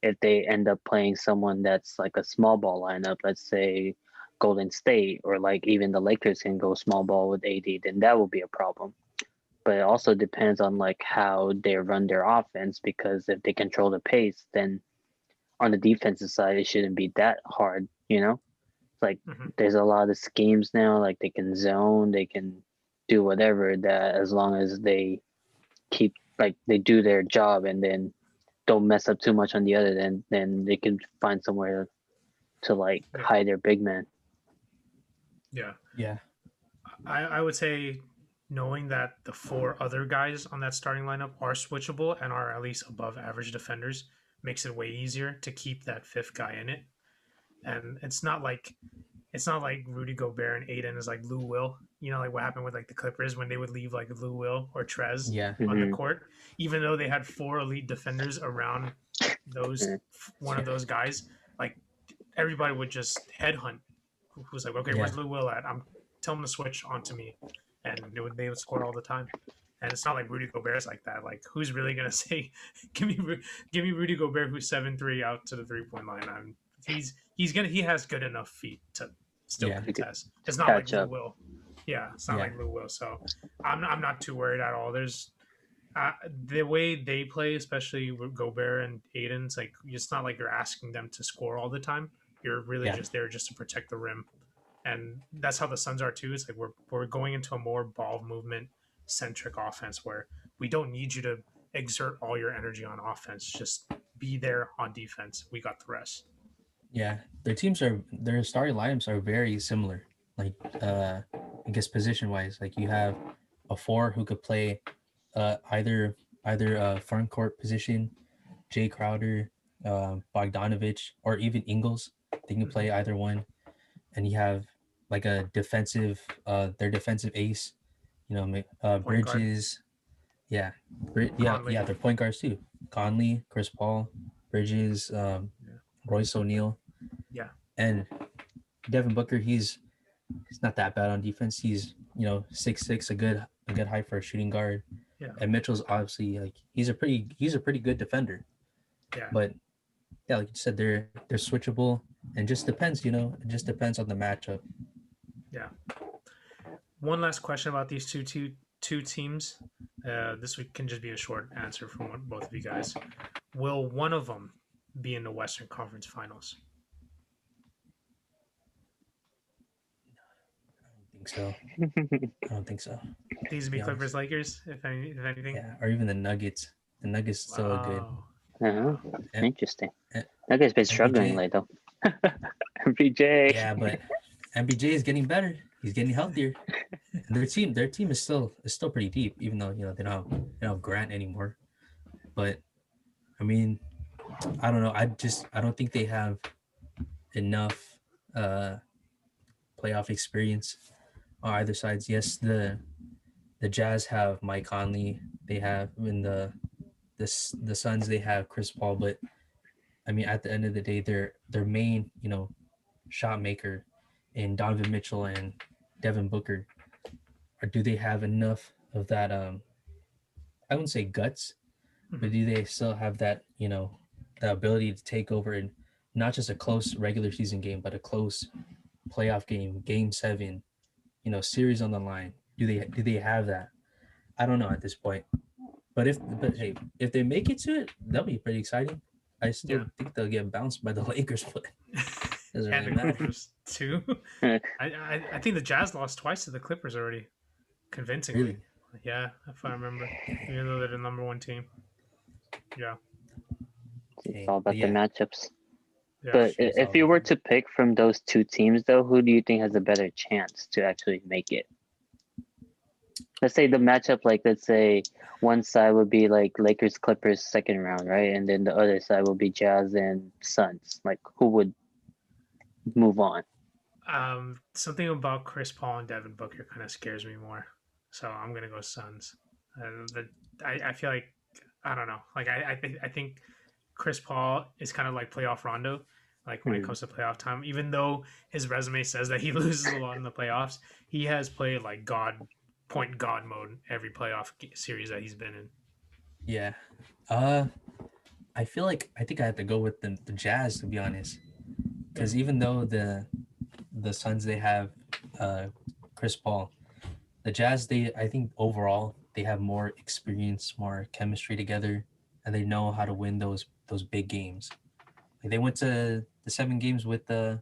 if they end up playing someone that's like a small ball lineup, let's say Golden State, or like even the Lakers can go small ball with AD, then that will be a problem. But it also depends on like how they run their offense, because if they control the pace, then on the defensive side it shouldn't be that hard. Like Mm-hmm. there's a lot of schemes now, like they can zone, they can do whatever, that as long as they keep like they do their job and then don't mess up too much on the other, then they can find somewhere to like Yeah, hide their big man. yeah. Yeah, I would say knowing that the four other guys on that starting lineup are switchable and are at least above average defenders makes it way easier to keep that fifth guy in it. And it's not like Rudy Gobert and Aiden is like Lou Will. Like what happened with like the Clippers when they would leave like Lou Will or Trez yeah, on the Mm-hmm. court, even though they had four elite defenders around those one of those guys. Like everybody would just headhunt. Who's like, okay, yeah, where's Lou Will at? I'm tell him to switch onto me, and they would score all the time. And it's not like Rudy Gobert's like that. Like, who's really gonna say, give me give me Rudy Gobert who's 7'3" out to the 3-point line? He has good enough feet to still yeah, contest. It's not like Catch Lou up. Will. Yeah, it's not yeah, like Lou Will. So I'm not too worried at all. There's the way they play, especially with Gobert and Aiden, it's like it's not like you're asking them to score all the time. You're really yeah, just there just to protect the rim, and that's how the Suns are too. It's like we're going into a more ball movement centric offense where we don't need you to exert all your energy on offense. Just be there on defense. We got the rest. yeah. Their starting lineups are very similar. Like, I guess position wise, like you have a four who could play either front court position, Jay Crowder, Bogdanovich, or even Ingles. They can play either one, and you have like a defensive, their defensive ace. Point guard. Bridges. Yeah, Conley. yeah. They're point guards too. Conley, Chris Paul, Bridges, Yeah. Royce O'Neal, Yeah. and Devin Booker. He's not that bad on defense. He's 6'6", a good height for a shooting guard. Yeah. And Mitchell's obviously like he's a pretty good defender. Yeah. But yeah, like you said, they're switchable, and just depends. It just depends on the matchup. Yeah. One last question about these two teams. This week can just be a short answer from both of you guys. Will one of them be in the Western Conference Finals? I don't think so. These would be Clippers, Lakers, if anything. Yeah, or even the Nuggets. The Nuggets still are good. Interesting. That guy's been struggling lately, though. MPJ. Yeah, but MPJ is getting better. He's getting healthier. And their team is still pretty deep, even though they don't have Grant anymore. But I mean, I don't know. I don't think they have enough playoff experience on either sides. Yes, the Jazz have Mike Conley. They have in the Suns they have Chris Paul, but I mean at the end of the day their main shot maker in Donovan Mitchell and Devin Booker, or do they have enough of that I wouldn't say guts, but do they still have that the ability to take over in not just a close regular season game but a close playoff game 7, series on the line? Do they have that? I don't know at this point. But hey, if they make it to it, that'll be pretty exciting. I still think they'll get bounced by the Lakers, but doesn't really matter. Clippers too. I think the Jazz lost twice to the Clippers already, convincingly. Really? Yeah, if I remember, even though they're the number one team. Yeah. It's all about the matchups. Yeah, but if you were to pick from those two teams, though, who do you think has a better chance to actually make it? Let's say the matchup, like let's say one side would be like Lakers Clippers second round, right? And then the other side will be Jazz and Suns. Like who would move on? Something about Chris Paul and Devin Booker kind of scares me more. So I'm gonna go Suns. I feel like I don't know. Like I think Chris Paul is kind of like playoff Rondo. Like when it comes to playoff time, even though his resume says that he loses a lot in the playoffs, he has played like point God mode every playoff series that he's been in. Yeah. I think I have to go with the Jazz, to be honest, because even though the Suns they have Chris Paul, the Jazz I think overall they have more experience, more chemistry together, and they know how to win those big games. Like they went to the 7 games with the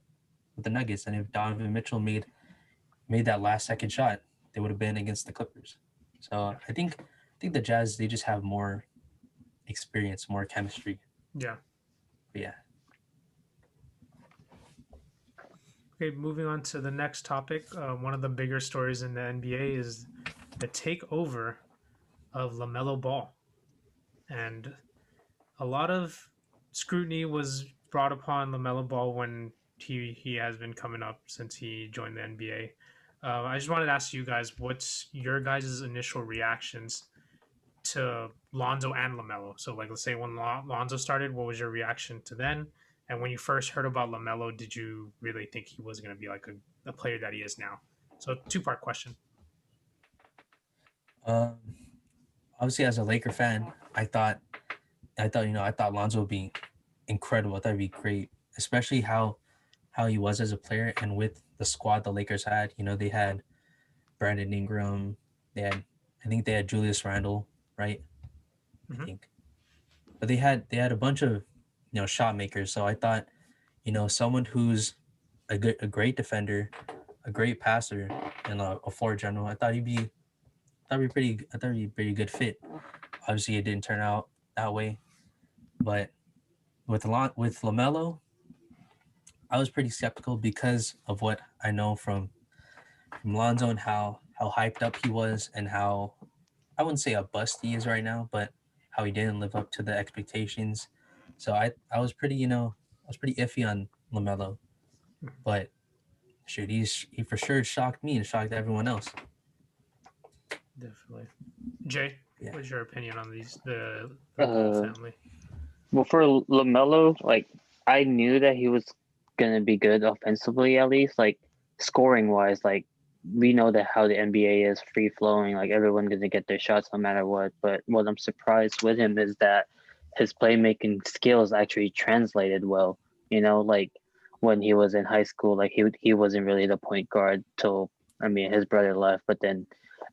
Nuggets, and if Donovan Mitchell made that last second shot, they would have been against the Clippers. So I think the Jazz they just have more experience, more chemistry. Yeah. But yeah. Okay, moving on to the next topic. One of the bigger stories in the NBA is the takeover of LaMelo Ball, and a lot of scrutiny was brought upon LaMelo Ball when he has been coming up since he joined the NBA. I just wanted to ask you guys, what's your guys' initial reactions to Lonzo and LaMelo? So, like, let's say when Lonzo started, what was your reaction to then? And when you first heard about LaMelo, did you really think he was going to be like a player that he is now? So, 2-part question. Obviously, as a Laker fan, I thought Lonzo would be incredible. I thought it'd be great, especially how he was as a player and with the squad the Lakers had. They had Brandon Ingram. I think they had Julius Randle, right? I think, but they had a bunch of shot makers. So I thought, someone who's a great defender, a great passer, and a floor general. I thought he'd be pretty good fit. Obviously, it didn't turn out that way, but with LaMelo, I was pretty skeptical because of what I know from Lonzo and how hyped up he was and how I wouldn't say a bust he is right now, but how he didn't live up to the expectations. So I was pretty I was pretty iffy on LaMelo, but shoot, he for sure shocked me and shocked everyone else. Definitely. Jay, Yeah. what's your opinion on the Ball Uh, family? well, for Lamelo, like I knew that he was gonna be good offensively at least, like scoring wise. Like we know that how the NBA is free flowing, like everyone's gonna get their shots no matter what. But what I'm surprised with him is that his playmaking skills actually translated well. You know, like when he was in high school, like he wasn't really the point guard till I mean his brother left, but then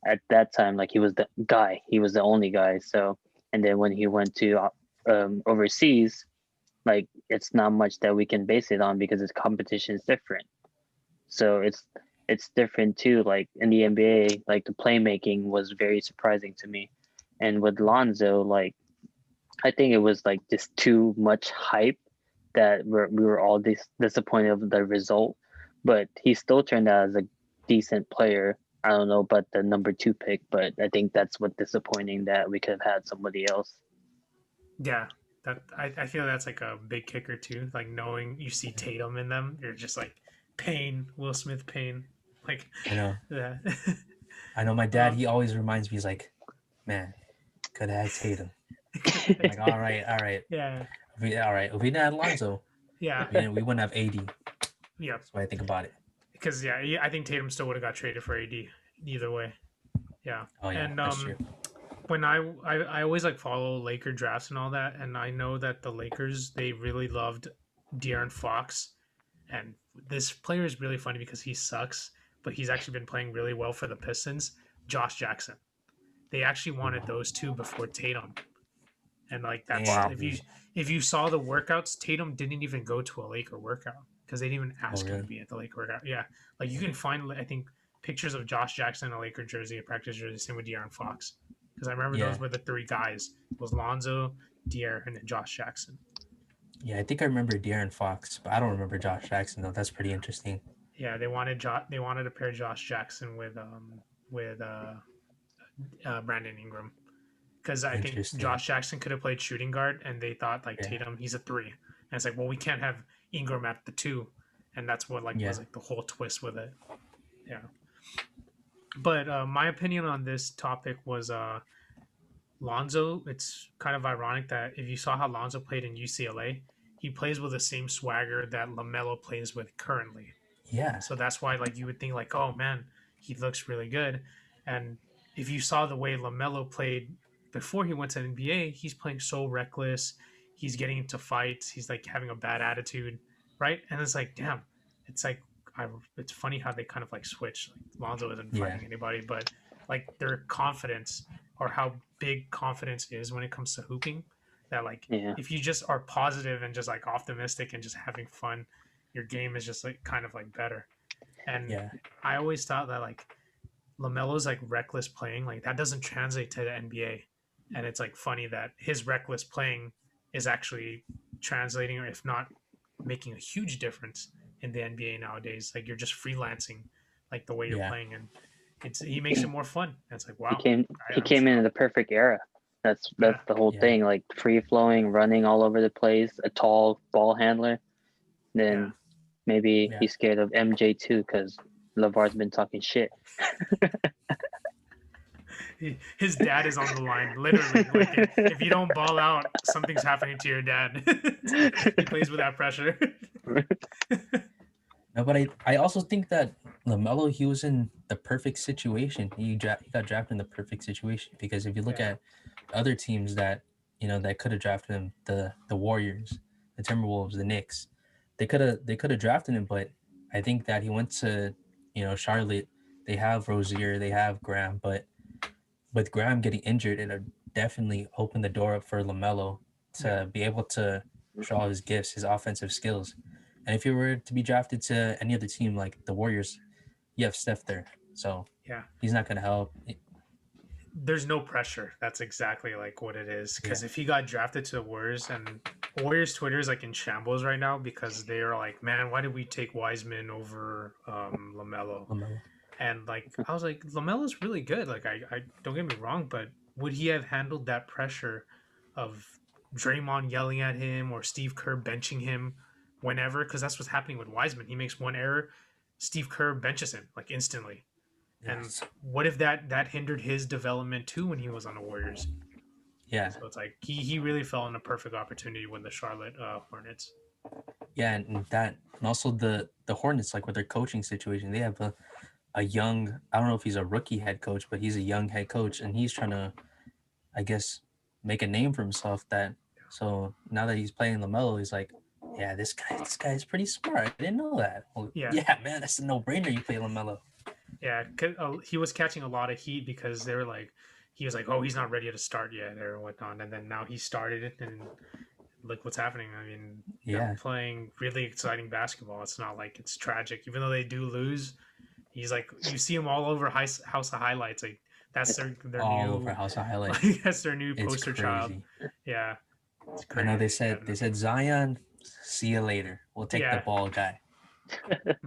at that time, like he was the guy, he was the only guy. So and then when he went to overseas, like it's not much that we can base it on because its competition is different. So it's different too. Like in the NBA, like the playmaking was very surprising to me, and with Lonzo, like I think it was like just too much hype that we were all disappointed of the result, but he still turned out as a decent player. I don't know about the number two pick, but I think that's what disappointing that we could have had somebody else. Yeah, that I feel that's like a big kicker too. Like knowing you see Tatum in them, you're just like pain, Will Smith pain. Like I know. yeah. I know my dad, he always reminds me, he's like, man, could have had Tatum. I'm like, all right, all right. Yeah. All right. If we didn't have Lonzo, Yeah. we wouldn't have AD. Yeah. That's what I think about it. Because yeah, I think Tatum still would have got traded for AD either way. Yeah. Oh yeah, And that's true. when I always like follow Laker drafts and all that, and I know that the Lakers they really loved De'Aaron Fox, and this player is really funny because he sucks, but he's actually been playing really well for the Pistons. Josh Jackson. They actually wanted those two before Tatum, and like that's Wow. if you saw the workouts, Tatum didn't even go to a Laker workout because they didn't even Oh ask him to really? be at the Laker workout. Yeah, like you can find I think pictures of Josh Jackson in a Laker jersey, a practice jersey, same with De'Aaron Fox. Because I remember those Yeah. were the three guys. It was Lonzo, De'Aaron, and then Josh Jackson. Yeah, I think I remember De'Aaron Fox, but I don't remember Josh Jackson though. That's pretty interesting. Yeah, they wanted to pair Josh Jackson with Brandon Ingram because I think Interesting. Josh Jackson could have played shooting guard, and they thought like Yeah. Tatum he's a three, and it's like well we can't have Ingram at the two, and that's what like Yeah. was like the whole twist with it. Yeah, but my opinion on this topic was Lonzo. It's kind of ironic that if you saw how Lonzo played in UCLA, he plays with the same swagger that LaMelo plays with currently. Yeah. So that's why like you would think like, oh man, he looks really good. And if you saw the way LaMelo played before he went to the NBA, he's playing so reckless. He's getting into fights. He's like having a bad attitude, right? And it's like, damn, it's like it's funny how they kind of like switch. Like Lonzo isn't Yeah. fighting anybody, but like their confidence or how big confidence is when it comes to hooping. That like Yeah. if you just are positive and just like optimistic and just having fun, your game is just like kind of like better. And Yeah. I always thought that like Lamelo's like reckless playing, like that doesn't translate to the NBA. And it's like funny that his reckless playing is actually translating, or if not making a huge difference in the NBA nowadays. Like you're just freelancing, like the way you're Yeah. playing, and it's he makes it more fun. And it's like He wow, came he I'm came in shocked. the perfect era. Yeah, That's the whole Yeah. thing. Like free flowing, running all over the place, a tall ball handler. yeah. Then maybe Yeah. he's scared of MJ too because LeVar's been talking shit. His dad is on the line, literally. Like if you don't ball out, something's happening to your dad. He plays with that pressure. No, but I also think that LaMelo, he was in the perfect situation. He got drafted in the perfect situation because if you look Yeah. at other teams that that could have drafted him, the Warriors, the Timberwolves, the Knicks, they could have drafted him, but I think that he went to Charlotte. They have Rozier, they have Graham, but with Graham getting injured, it definitely opened the door up for LaMelo to be able to show all his gifts, his offensive skills. And if he were to be drafted to any other team like the Warriors, you have Steph there, so Yeah. he's not going to help. There's no pressure. That's exactly like what it is. Yeah. Because if he got drafted to the Warriors, and Warriors Twitter is like in shambles right now because they are like, man, why did we take Wiseman over Lamelo? LaMelo. And like I was like, Lamelo's really good. Like I don't get me wrong, but would he have handled that pressure of Draymond yelling at him or Steve Kerr benching him whenever? Because that's what's happening with Wiseman. He makes one error, Steve Kerr benches him like instantly. And Yes. what if that hindered his development too when he was on the Warriors? Yeah. So it's like he really fell in a perfect opportunity with the Charlotte Hornets. Yeah, and that, and also the Hornets, like with their coaching situation, they have a young, I don't know if he's a rookie head coach, but he's a young head coach, and he's trying to, I guess, make a name for himself. That so now that he's playing Lamelo, he's like, yeah, this guy's pretty smart. I didn't know that. Well, Yeah, yeah, man, that's a no brainer. You play Lamelo. yeah. He was catching a lot of heat because they were like, he was like, oh, he's not ready to start yet or whatnot, and then now he started it, and look what's happening. I mean, they're Yeah, playing really exciting basketball. It's not like it's tragic, even though they do lose. He's like, you see him all over House of Highlights. Like that's It's their all over new, House of Highlights. like that's their new It's poster child. crazy. Yeah, it's I know crazy. they said Zion, see you later. We'll take the Yeah, ball, guy.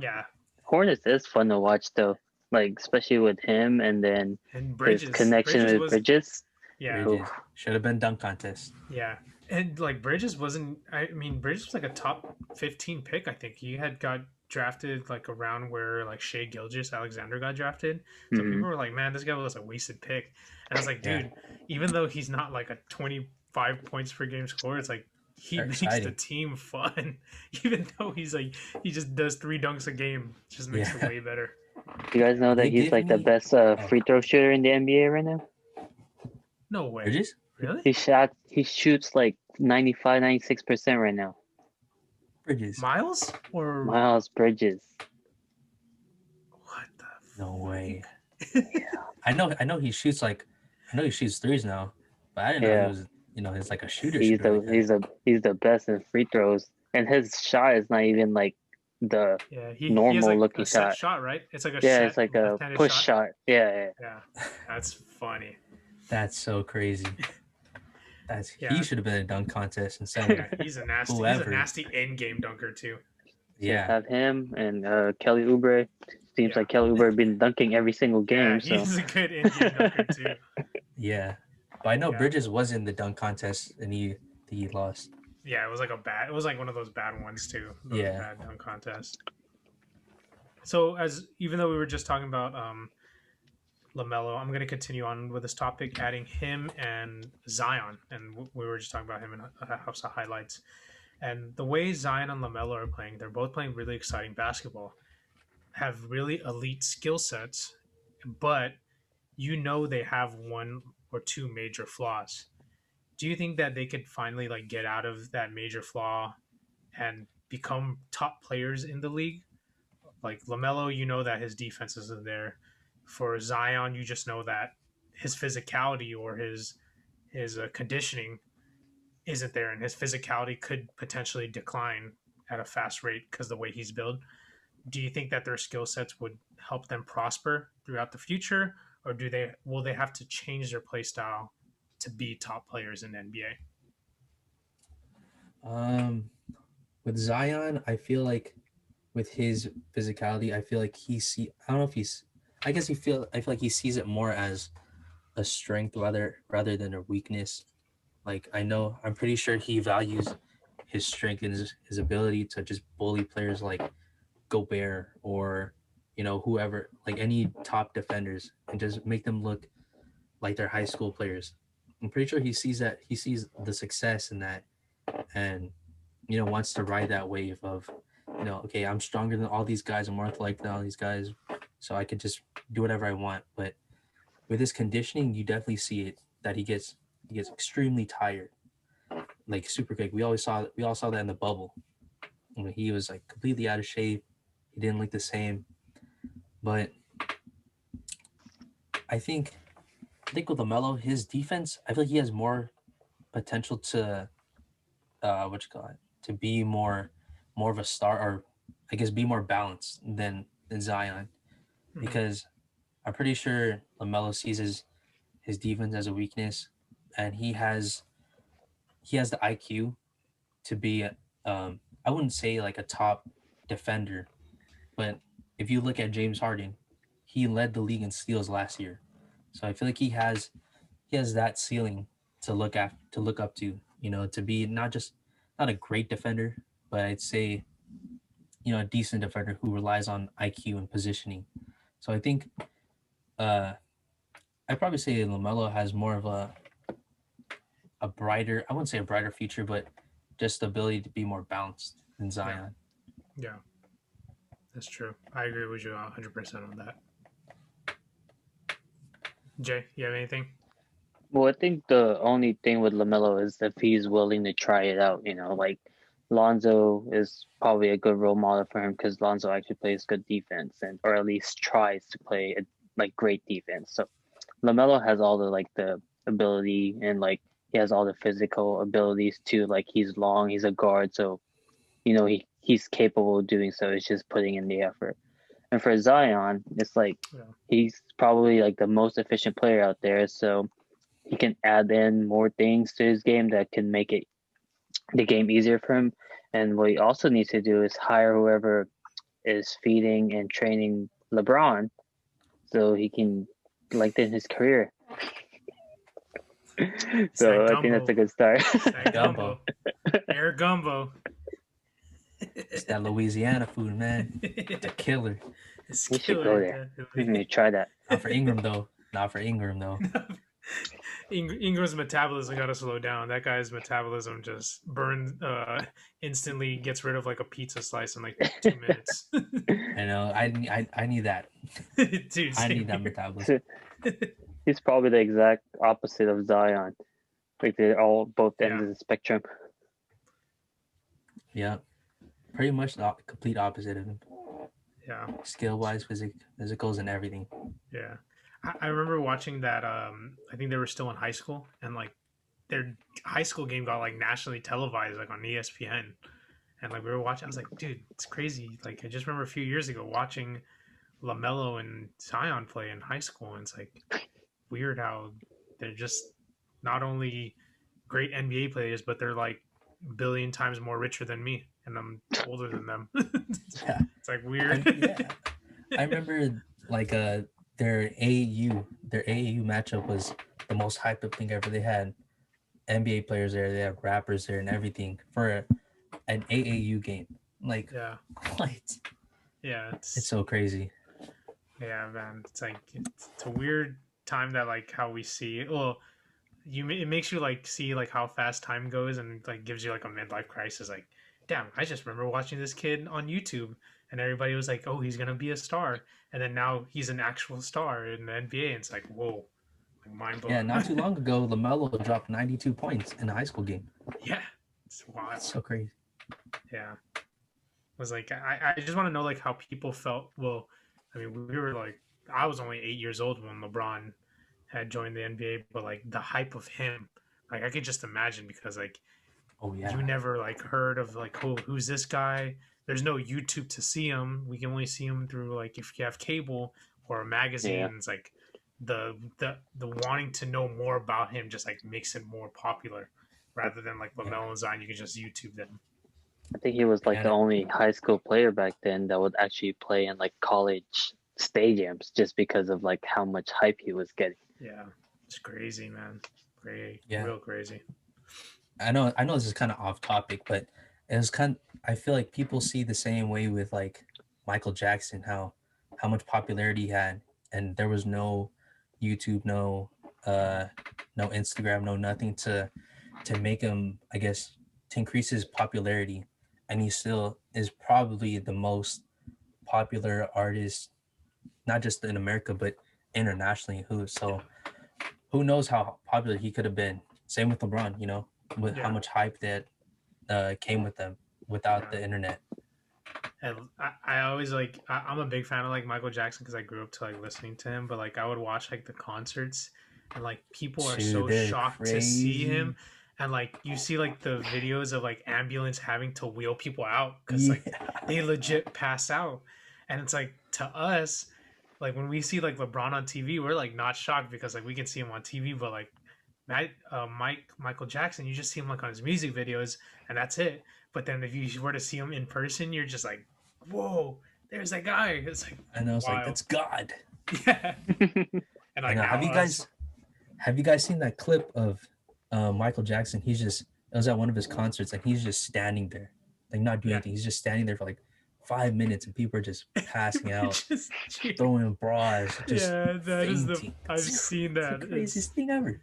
yeah, Hornets is fun to watch though, like especially with him and then and his connection Bridges with was Bridges. yeah, Oof. Bridges should have been dunk contest. yeah, and like Bridges wasn't. I mean, Bridges was like a top 15 pick. I think he had got drafted like around where like Shea Gilgeous Alexander got drafted. So Hmm. people were like, "Man, this guy was a wasted pick." And I was like, Yeah, "Dude, even though he's not like a 25 points per game scorer, it's like he they're makes the exciting. team fun. Even though he's like he just does 3 dunks a game, it just makes it Yeah, way better." You guys know that you he's give like the me best oh free throw shooter in the NBA right now. No way, Bridges. really? He shoots like 95, 96% right now. Bridges. Miles or Miles Bridges. what the No way. fuck? I know he shoots like I know he shoots threes now, but I didn't know he Yeah, was he's like a shooter like that. he's the best in free throws, and his shot is not even like the Yeah, he has normal like a looking set shot. shot, right? It's like a Yeah, it's like a left-handed push shot. shot. Yeah, Yeah, that's funny. That's so crazy. That's he Yeah, should have been a dunk contest instead yeah, of he's a whoever. nasty in-game dunker too. yeah. Yeah, Have him and Kelly Oubre. Seems Yeah, like Kelly Oubre been dunking every single yeah, game. So he's a good in-game dunker too. yeah. But I know Yeah, Bridges was in the dunk contest and he lost. yeah, it was like one of those bad ones too, those Yeah. bad dunk contests. So as even though we were just talking about Lamelo, I'm going to continue on with this topic, adding him and Zion, and we were just talking about him in House of Highlights. And the way Zion and Lamelo are playing, they're both playing really exciting basketball, have really elite skill sets, but you know they have one or two major flaws. Do you think that they could finally like get out of that major flaw and become top players in the league? Like Lamelo, you know that his defense isn't there. For Zion, you just know that his physicality or his conditioning isn't there, and his physicality could potentially decline at a fast rate because the way he's built. Do you think that their skill sets would help them prosper throughout the future, or do they will they have to change their play style to be top players in the NBA? Um, with Zion, I feel like with his physicality, I feel like I don't know if he's. I feel like he sees it more as a strength rather than a weakness. Like I'm pretty sure he values his strength and his ability to just bully players like Gobert or whoever, like any top defenders, and just make them look like they're high school players. I'm pretty sure he sees the success in that, and wants to ride that wave of okay, I'm stronger than all these guys, I'm more athletic than all these guys, so I could just do whatever I want. But with his conditioning, you definitely see it that he gets extremely tired, like super quick. We all saw that in the bubble when he was like completely out of shape. He didn't look the same. But I think with Lamelo, his defense, I feel like he has more potential to what you call it, to be more of a star, or I guess be more balanced than Zion, Mm-hmm. because I'm pretty sure Lamelo sees his defense as a weakness, and he has the IQ to be I wouldn't say like a top defender, but if you look at James Harden, he led the league in steals last year. So I feel like he has that ceiling to look up to, you know, to be not a great defender, but I'd say, you know, a decent defender who relies on IQ and positioning. So I think uh I'd probably say LaMelo has more of a brighter, I wouldn't say a brighter future, but just the ability to be more balanced than Zion. Yeah, that's true. I agree with you 100% on that. Jay, you have anything? Well, I think the only thing with LaMelo is if he's willing to try it out. Like Lonzo is probably a good role model for him because Lonzo actually plays good defense or at least tries to play like great defense. So LaMelo has all the ability and like he has all the physical abilities too. Like he's long, he's a guard, so he's capable of doing so. It's just putting in the effort. And for Zion, it's like he's probably like the most efficient player out there, so he can add in more things to his game that can make the game easier for him. And what he also needs to do is hire whoever is feeding and training LeBron so he can lengthen his career. So I think that's a good start. That gumbo. Air gumbo. It's that Louisiana food, man. It's a killer. We should go there. We need to try that. Not for Ingram, though. Ingram's metabolism got to slow down. That guy's metabolism just burns instantly, gets rid of like a pizza slice in like 2 minutes. I know. I need that. Dude, I need that metabolism. He's probably the exact opposite of Zion. Like they're all both ends of the spectrum. Yeah. Pretty much the complete opposite of him. Yeah. Skill-wise, physicals, and everything. Yeah. I remember watching that. I think they were still in high school, and like their high school game got like nationally televised, like on ESPN. And like we were watching, I was like, dude, it's crazy. Like I just remember a few years ago watching LaMelo and Zion play in high school, and it's like weird how they're just not only great NBA players, but they're like a billion times more richer than me, and I'm older than them. Yeah. It's like weird. I remember like their AAU matchup was the most hyped up thing ever. They had NBA players there, they had rappers there, and everything for an AAU game. Like, what? Yeah, it's so crazy. Yeah, man, it's like it's a weird time that like how we see it. Well, it makes you like see like how fast time goes, and like gives you like a midlife crisis. Like, damn, I just remember watching this kid on YouTube, and everybody was like, "Oh, he's gonna be a star," and then now he's an actual star in the NBA, and it's like, whoa, like mind blowing. Yeah, not too long ago, LaMelo dropped 92 points in a high school game. Yeah, it's wild. It's so crazy. Yeah, it was like I just want to know like how people felt. Well, I mean, we were like, I was only 8 years old when LeBron had joined the NBA, but like the hype of him, like I could just imagine because like, you never like heard of like, oh, who's this guy? There's no YouTube to see him. We can only see him through like if you have cable or a magazine. Yeah. It's like the wanting to know more about him just like makes it more popular rather than like LaMelo and Zion. You can just YouTube them. I think he was like the only high school player back then that would actually play in like college stadiums just because of like how much hype he was getting. Yeah, it's crazy, man. Real crazy. I know this is kind of off topic, but it was I feel like people see the same way with like Michael Jackson, how much popularity he had, and there was no YouTube, no Instagram, no nothing to make him, I guess, to increase his popularity. And he still is probably the most popular artist, not just in America, but internationally. Who knows how popular he could have been. Same with LeBron, you know, with how much hype that came with them without the internet. And I always like, I'm a big fan of like Michael Jackson because I grew up to like listening to him, but like I would watch like the concerts and like people are so shocked to see him. And like you see like the videos of like ambulance having to wheel people out because like they legit pass out. And it's like to us, like when we see like LeBron on TV, we're like not shocked because like we can see him on TV, but like Michael Jackson, you just see him like on his music videos and that's it. But then if you were to see him in person, you're just like, whoa, there's that guy. It's like, I know, it's wild. Like, that's God. Yeah. And I like know. now us. Have you guys seen that clip of Michael Jackson? It was at one of his concerts, and he's just standing there, like not doing Yeah. anything. He's just standing there for like 5 minutes, and people are just passing We out, just cheer. throwing bras, just Yeah, that is fainting. I've seen It's the that. craziest thing ever.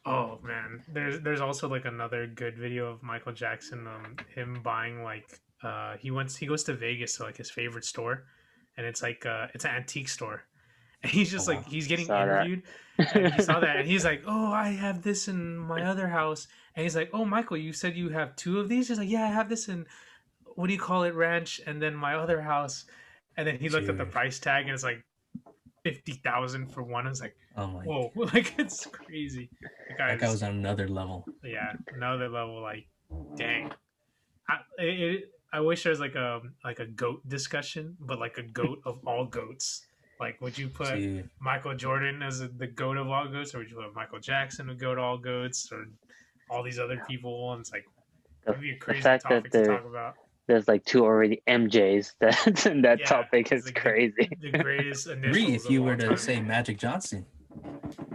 Oh man, there's also like another good video of Michael Jackson, him buying like he goes to Vegas to like his favorite store, and it's like it's an antique store, and he's Oh just like wow. he's getting Saw that. interviewed, and he saw that, and he's like, oh, I have this in my other house, and he's like, oh, Michael, you said you have two of these. He's like, yeah, I have this in, what do you call it, ranch, and then my other house, and then he looked at the Dude. price tag, and it's like 50,000 for one. I was like, Oh my. whoa, like it's crazy. The That guy guy's, was on another level. yeah, another level. Like, dang. I wish there was like a goat discussion, but like a goat of all goats. Like, would you put Dude. Michael Jordan as the goat of all goats, or would you put Michael Jackson the goat of all goats, or all these other people? And it's like, The, it'd be a the crazy fact that topic to talk about. there's like two already MJs that Yeah, topic it's is like crazy. the greatest Three, initials if of you all were to time. say Magic Johnson.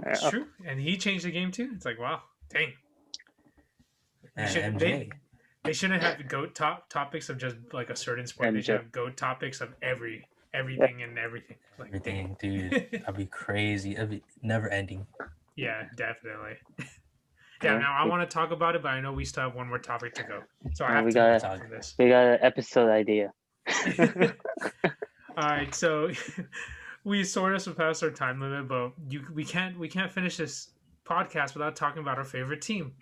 It's true, and he changed the game too. It's like, wow, dang. MJ. They shouldn't have goat topics of just like a certain sport. They should MJ. have goat topics of everything and everything. Like, Everything, dang. dude. That'd be crazy. That'd be never ending. Yeah, definitely. Yeah, Yeah, now I want to talk about it, but I know we still have one more topic to go, so I have we to move got on from this. we got an episode idea. All right, so we sort of surpassed our time limit, but we can't finish this podcast without talking about our favorite team,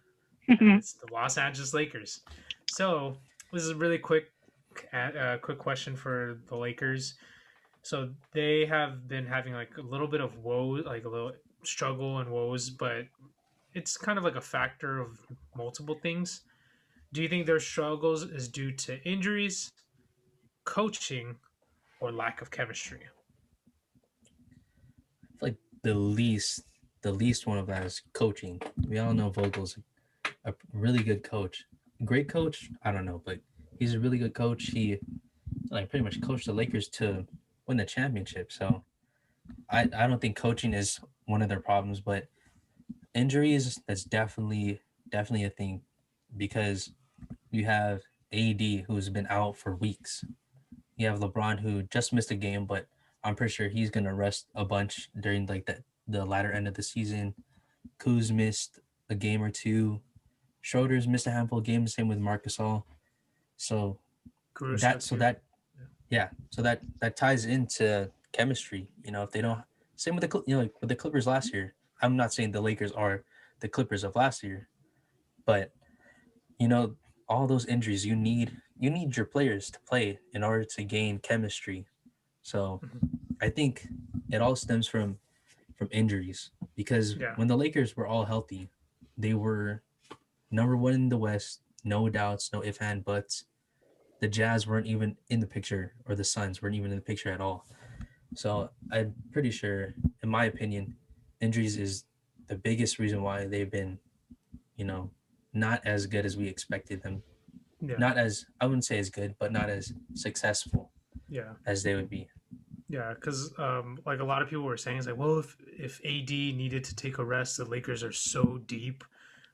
and it's the Los Angeles Lakers. So this is a really quick question for the Lakers. So they have been having like a little bit of woe, like a little struggle and woes, but it's kind of like a factor of multiple things. Do you think their struggles is due to injuries, coaching, or lack of chemistry? I feel like the least one of that is coaching. We all know Vogel's a really good coach. Great coach, I don't know, but he's a really good coach. He like pretty much coached the Lakers to win the championship. So I don't think coaching is one of their problems, but injuries, that's definitely a thing, because you have AD who's been out for weeks. You have LeBron who just missed a game, but I'm pretty sure he's gonna rest a bunch during like the latter end of the season. Kuz missed a game or two. Schroeder's missed a handful of games. Same with Marcus All. So Caruso that so too. that yeah, so that ties into chemistry. You know, if they don't, same with like with the Clippers last year. I'm not saying the Lakers are the Clippers of last year, but you know, all those injuries, you need your players to play in order to gain chemistry. So I think it all stems from injuries, because Yeah. when the Lakers were all healthy, they were number one in the West, no doubts, no ifs and buts. The Jazz weren't even in the picture, or the Suns weren't even in the picture at all. So I'm pretty sure, in my opinion, injuries is the biggest reason why they've been, you know, not as good as we expected them. Yeah. Not as, I wouldn't say as good, but not as successful Yeah. as they would be. Yeah, because like a lot of people were saying, it's like, well, if AD needed to take a rest, the Lakers are so deep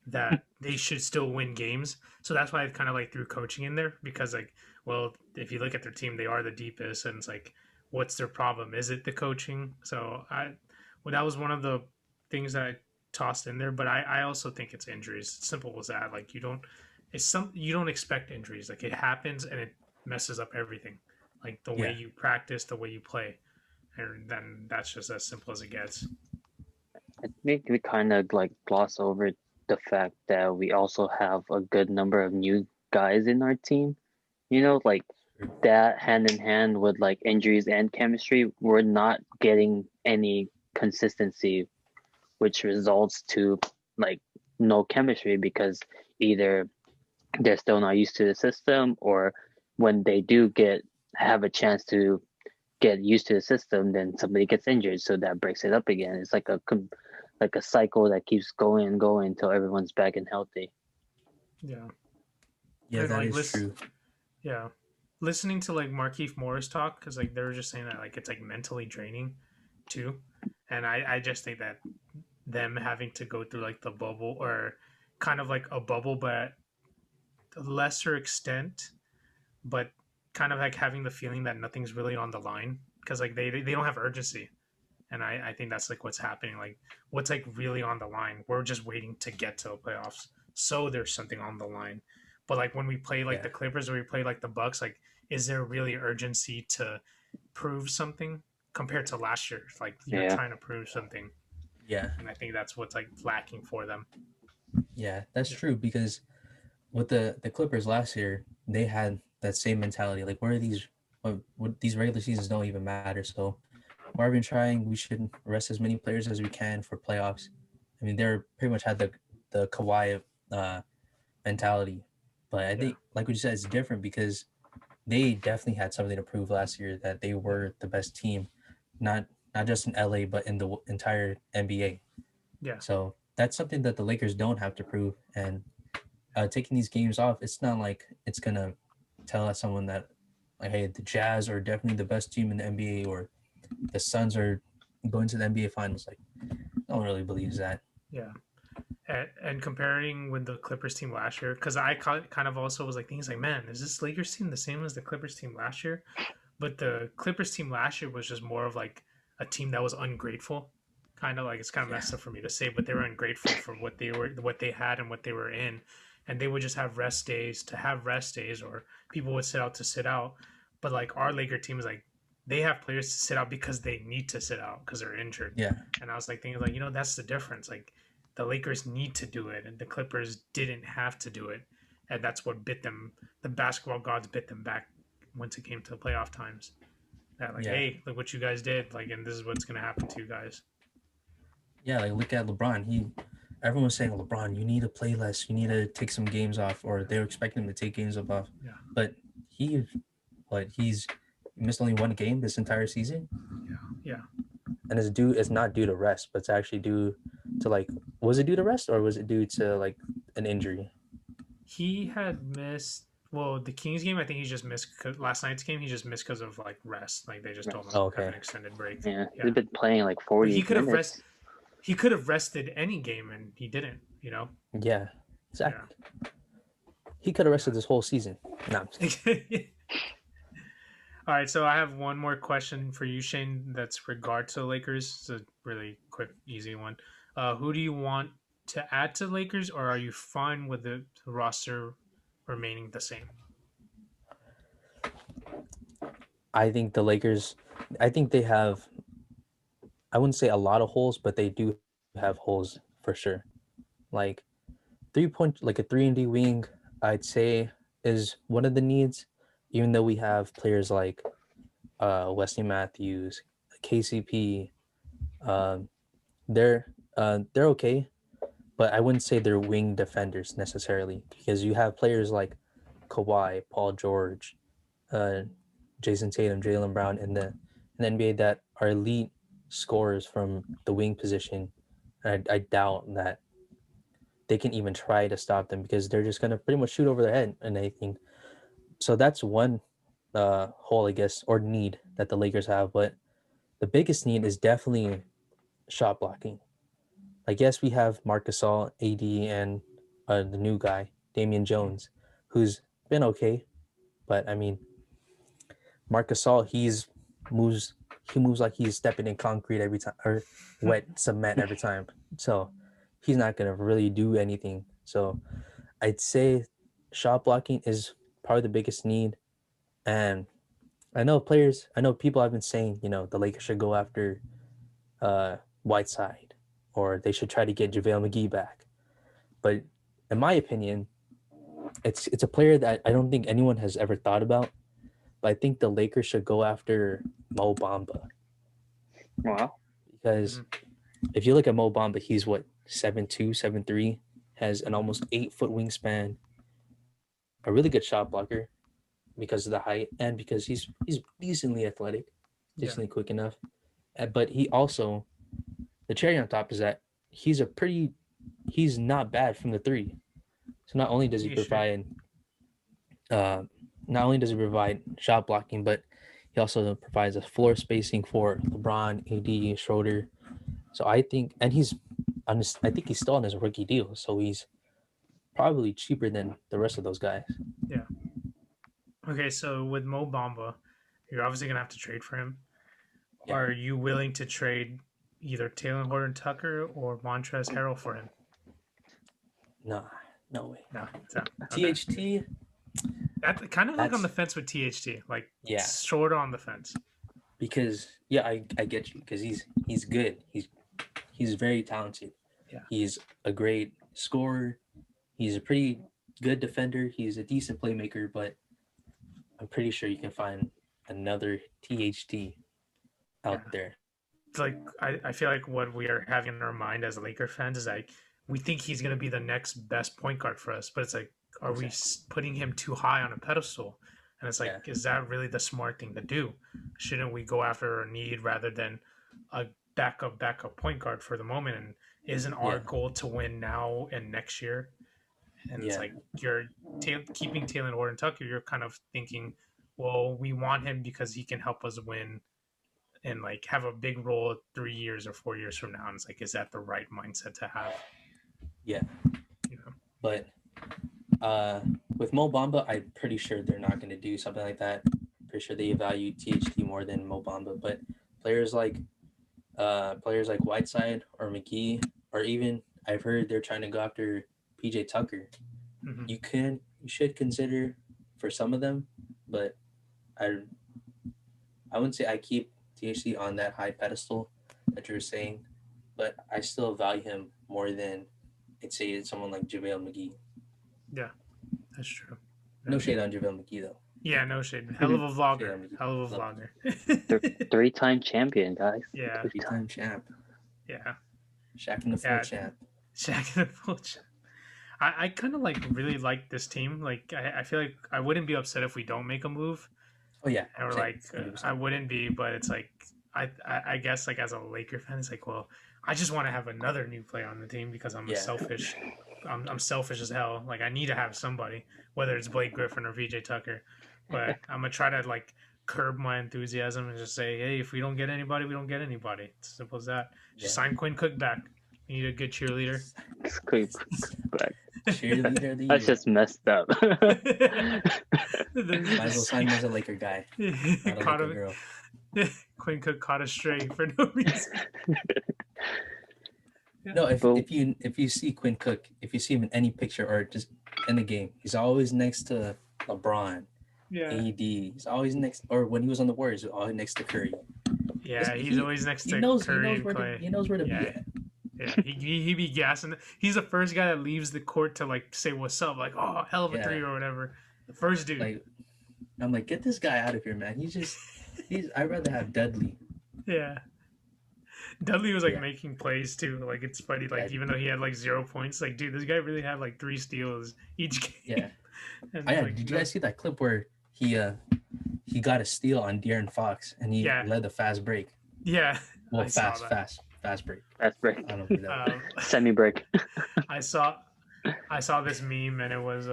that they should still win games. So that's why I kind of like threw coaching in there, because like, well, if you look at their team, they are the deepest, and it's like, what's their problem? Is it the coaching? So well, that was one of the things that I tossed in there, but I also think it's injuries. Simple as that. Like you don't expect injuries. Like it happens and it messes up everything. Like the way Yeah. you practice, the way you play, and then that's just as simple as it gets. I think we kind of like gloss over the fact that we also have a good number of new guys in our team. You know, like that hand in hand with like injuries and chemistry, we're not getting any consistency, which results to like no chemistry, because either they're still not used to the system, or when they do have a chance to get used to the system, then somebody gets injured, so that breaks it up again. It's like a cycle that keeps going and going until everyone's back and healthy. Yeah, Yeah, and that like is true. listening to like Markeith Morris talk, because like they were just saying that like it's like mentally draining, too. And I just think that them having to go through like the bubble or kind of like a bubble, but lesser extent, but kind of like having the feeling that nothing's really on the line because like they don't have urgency. And I think that's like what's happening. Like what's like really on the line. We're just waiting to get to the playoffs. So there's something on the line. But like when we play like Yeah. the Clippers or we play like the Bucks, like is there really urgency to prove something compared to last year? Like you're Yeah. trying to prove something. Yeah. And I think that's what's like lacking for them. Yeah, that's Yeah. true because with the Clippers last year, they had that same mentality. Like, where are these? What these regular seasons don't even matter. So, why are we trying? We should rest as many players as we can for playoffs. I mean, they're pretty much had the Kawhi uh, mentality, but I Yeah. think, like what you said, it's different because they definitely had something to prove last year that they Yeah. were the best team, not not just in LA but in the entire NBA. Yeah. So that's something that the Lakers don't have to prove, and taking these games off, it's not like it's gonna tell us someone that like, hey, the Jazz are definitely the best team in the NBA, or the Suns are going to the NBA Finals. Like, no one really believes that. Yeah. And comparing with the Clippers team last year, because I kind of also was like things like, man, is this Lakers team the same as the Clippers team last year? But the Clippers team last year was just more of like a team that was ungrateful. Kind of like it's kind of Yeah, messed up for me to say, but they were ungrateful for what they had, and what they were in, and they would just have rest days to have rest days, or people would sit out to sit out. But like our Laker team is like they have players to sit out because they need to sit out because they're injured. yeah, And I was like thinking like that's the difference. Like the Lakers need to do it, and the Clippers didn't have to do it, and that's what bit them. The basketball gods bit them back once it came to the playoff times. That like, yeah, hey, look what you guys did, like, and this is what's gonna happen to you guys. yeah. Like, look at LeBron. Everyone was saying, LeBron, you need to play less. You need to take some games off, or they were expecting him to take games off. Yeah, But he, he's missed only one game this entire season, yeah. and it's not due to rest, but it's actually due to like, was it due to rest or was it due to like an injury? He had missed. Well, the Kings game, I think he just missed. Last night's game, he just missed because of like rest. Like they just told him Rest. Oh, have okay. an extended break. Yeah. Yeah, He's been playing like but he 40 could have rest. minutes. He could have rested any game, and he didn't. You know. Yeah, Yeah. exactly. He could have rested this whole season. No, All right, so I have one more question for you, Shane. That's regard to the Lakers. It's a really quick, easy one. Who do you want to add to the Lakers, or are you fine with the roster remaining the same? I think the Lakers. I think they have. I wouldn't say a lot of holes, but they do have holes for sure. Like 3 point, like a 3-and-D wing, I'd say is one of the needs. Even though we have players like Wesley Matthews, KCP, um, they're okay, but I wouldn't say they're wing defenders necessarily because you have players like Kawhi, Paul George, uh, Jason Tatum, Jalen Brown in the NBA that are elite scorers from the wing position. I doubt that they can even try to stop them because they're just gonna pretty much shoot over their head and anything. So that's one hole, I guess, or need that the Lakers have. But the biggest need is definitely shot blocking. Like, yes, we have Marc Gasol, AD, and the new guy, Damian Mm-hmm. Jones, who's been okay. But I mean, Marc Gasol, moves he moves like he's stepping in concrete every time or wet cement every time. So he's not gonna really do anything. So I'd say shot blocking is probably the biggest need. And I know people have been saying, the Lakers should go after Whiteside or they should try to get JaVale McGee back. But in my opinion, it's a player that I don't think anyone has ever thought about. But I think the Lakers should go after Mo Bamba Wow. because if you look at Mo Bamba, he's what 7'2", 7'3", has an almost 8-foot wingspan, a really good shot blocker because of the height and because he's decently athletic, Yeah, decently quick enough. But he also the cherry on top is that he's a pretty he's not bad from the three. So not only does he you should. provide uh, not only does he provide shot blocking, but He also provides a floor spacing for LeBron, AD, Schroeder. So I think, and I think he's still on his rookie deal. So he's probably cheaper than the rest of those guys. Yeah. Okay, so with Mo Bamba, you're obviously gonna have to trade for him. Yeah. Are you willing to trade either Taylor Horton Tucker or Montrezl Harrell for him? Nah, no way. No. So, okay. THT. That kind of like on the fence with THT, like shorter on the fence. Because I get you, because he's good. He's very talented. Yeah. He's a great scorer. He's a pretty good defender. He's a decent playmaker, but I'm pretty sure you can find another THT out there. It's like I feel like what we are having in our mind as Laker fans is like we think he's going to be the next best point guard for us, but it's like, are we putting him too high on a pedestal? And it's like, is that really the smart thing to do? Shouldn't we go after a need rather than a backup point guard for the moment? And isn't our goal to win now and next year? And it's like you're keeping Taylor Horton Tucker. You're kind of thinking, well, we want him because he can help us win and like have a big role 3 years or 4 years from now. And it's like, is that the right mindset to have? Yeah. You know? But with Mo Bamba, I'm pretty sure they're not going to do something like that. Pretty sure they value THT more than Mo Bamba. But players like Whiteside or McGee, or even I've heard they're trying to go after PJ Tucker. Mm-hmm. You should consider for some of them, but I wouldn't say I keep THT on that high pedestal that you're saying, but I still value him more than I'd say someone like JaVale McGee. Yeah, that's true. No shade on JaVale McGee though. Yeah, no shade. Hell of a vlogger. Hell of a vlogger. Three-time champion, guys. Yeah. Three-time champ. Yeah. Shaq and the full champ. Shaq and the full champ. I kind of like really like this team. Like I feel like I wouldn't be upset if we don't make a move. Oh yeah. Or like I wouldn't be, but it's like I guess like as a Laker fan, it's like, well, I just want to have another new player on the team because I'm selfish. I'm selfish as hell. Like I need to have somebody, whether it's Blake Griffin or VJ Tucker. But I'm gonna try to like curb my enthusiasm and just say, hey, if we don't get anybody, we don't get anybody. It's as simple as that. Just sign Quinn Cook back. You need a good cheerleader. Quinn Cook back. Cheerleader. That's just messed up. Might as well sign him as a Laker guy. Not a Laker girl. Quinn Cook caught a stray for no reason. No, if you see Quinn Cook, if you see him in any picture or just in the game, he's always next to LeBron. Yeah. AD. He's always next, or when he was on the Warriors, always next to Curry. Yeah, he's always next to Curry and Clay. He knows where to be at. Yeah, he be gassing. He's the first guy that leaves the court to like say what's up, like oh hell of a three or whatever. The first dude. Like, I'm like, get this guy out of here, man. I'd rather have Dudley. Yeah. Dudley was like making plays too. Like it's funny. Like even though he had like 0 points, like dude, this guy really had like 3 steals each game. Yeah. Like, did you guys see that clip where he got a steal on De'Aaron Fox and he led the fast break? Yeah. Well, fast break. Fast break. I don't know that. Semi break. I saw this meme and it was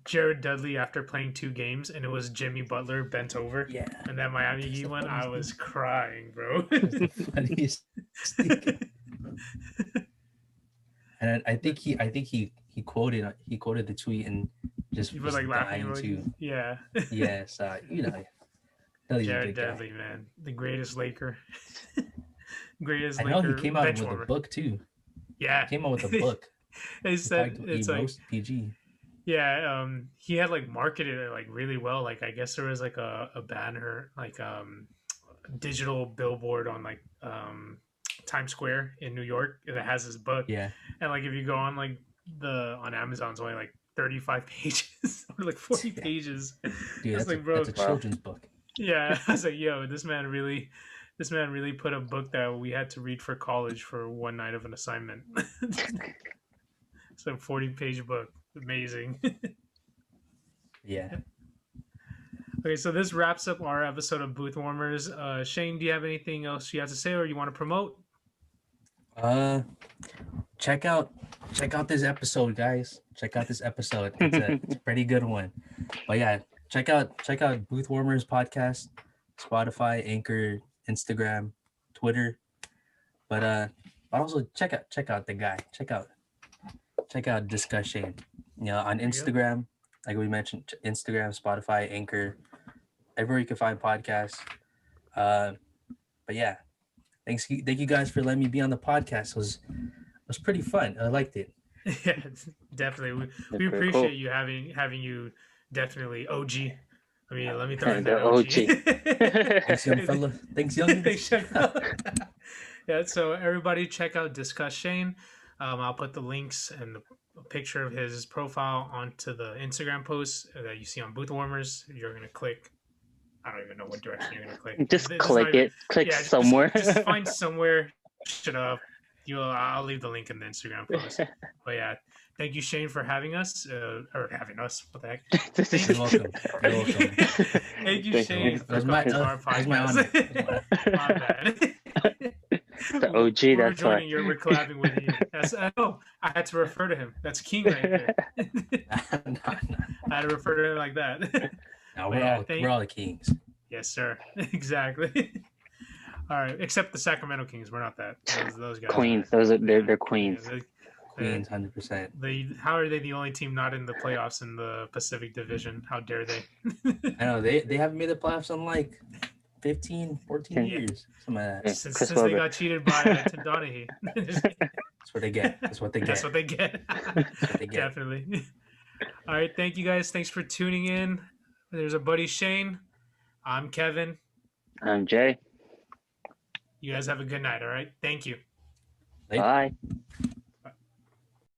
Jared Dudley after playing 2 games and it was Jimmy Butler bent over. Yeah. And that Miami Heat went. I was crying, bro. The funniest. And I think he quoted the tweet and just was like laughing too. Yeah. Yes, Jared Dudley, man, the greatest Laker. I know he came out with a book too. Yeah, he came out with a book. He said it's like PG. Yeah, he had like marketed it like really well. Like I guess there was like a banner, like digital billboard on like Times Square in New York that has his book. Yeah, and like if you go on like on Amazon, it's only like 35 pages or like 40 pages. Dude, that's a children's book. Yeah, I was like, yo, this man really put a book that we had to read for college for one night of an assignment. It's a 40-page book. Amazing. Yeah. Okay, so this wraps up our episode of Booth Warmers. Shane, do you have anything else you have to say or you want to promote? Check out this episode, guys. Check out this episode. It's a pretty good one. But yeah, check out Booth Warmers podcast, Spotify, Anchor, Instagram, Twitter. But also check out the guy. Check out Discuss Shane. You know, on Instagram, like we mentioned, Instagram, Spotify, Anchor, everywhere you can find podcasts. But yeah, thank you guys for letting me be on the podcast. It was pretty fun. I liked it. Yeah, definitely. We appreciate you having you. Definitely OG. I mean, let me throw in that OG. Thanks, young fella. Thanks, young. Thanks, young fella. Yeah. So everybody, check out Discuss Shane. I'll put the links and a picture of his profile onto the Instagram post that you see on Booth Warmers. You're gonna click. I don't even know what direction you're gonna click. Just click it. Click somewhere. Just find somewhere. Shut up. I'll leave the link in the Instagram post. But yeah, thank you, Shane, for having us. Or having us. What the heck? You're welcome. You're welcome. Thank you, Shane, for coming to our podcast. My bad. The OG, that's why. We're collabing with you. I had to refer to him. That's King right there. I had to refer to him like that. No, we're all the Kings. Yes, sir. Exactly. All right, except the Sacramento Kings. We're not that. Those guys. Queens. They're queens. Yeah, Queens, 100%. How are they the only team not in the playoffs in the Pacific Division? How dare they? I know they haven't made the playoffs in like 15, 14 years. Something like that. Since they got cheated by Tim Donaghy. That's what they get. That's what they get. Definitely. All right, thank you guys. Thanks for tuning in. There's our buddy Shane. I'm Kevin. I'm Jay. You guys have a good night, all right? Thank you. Bye.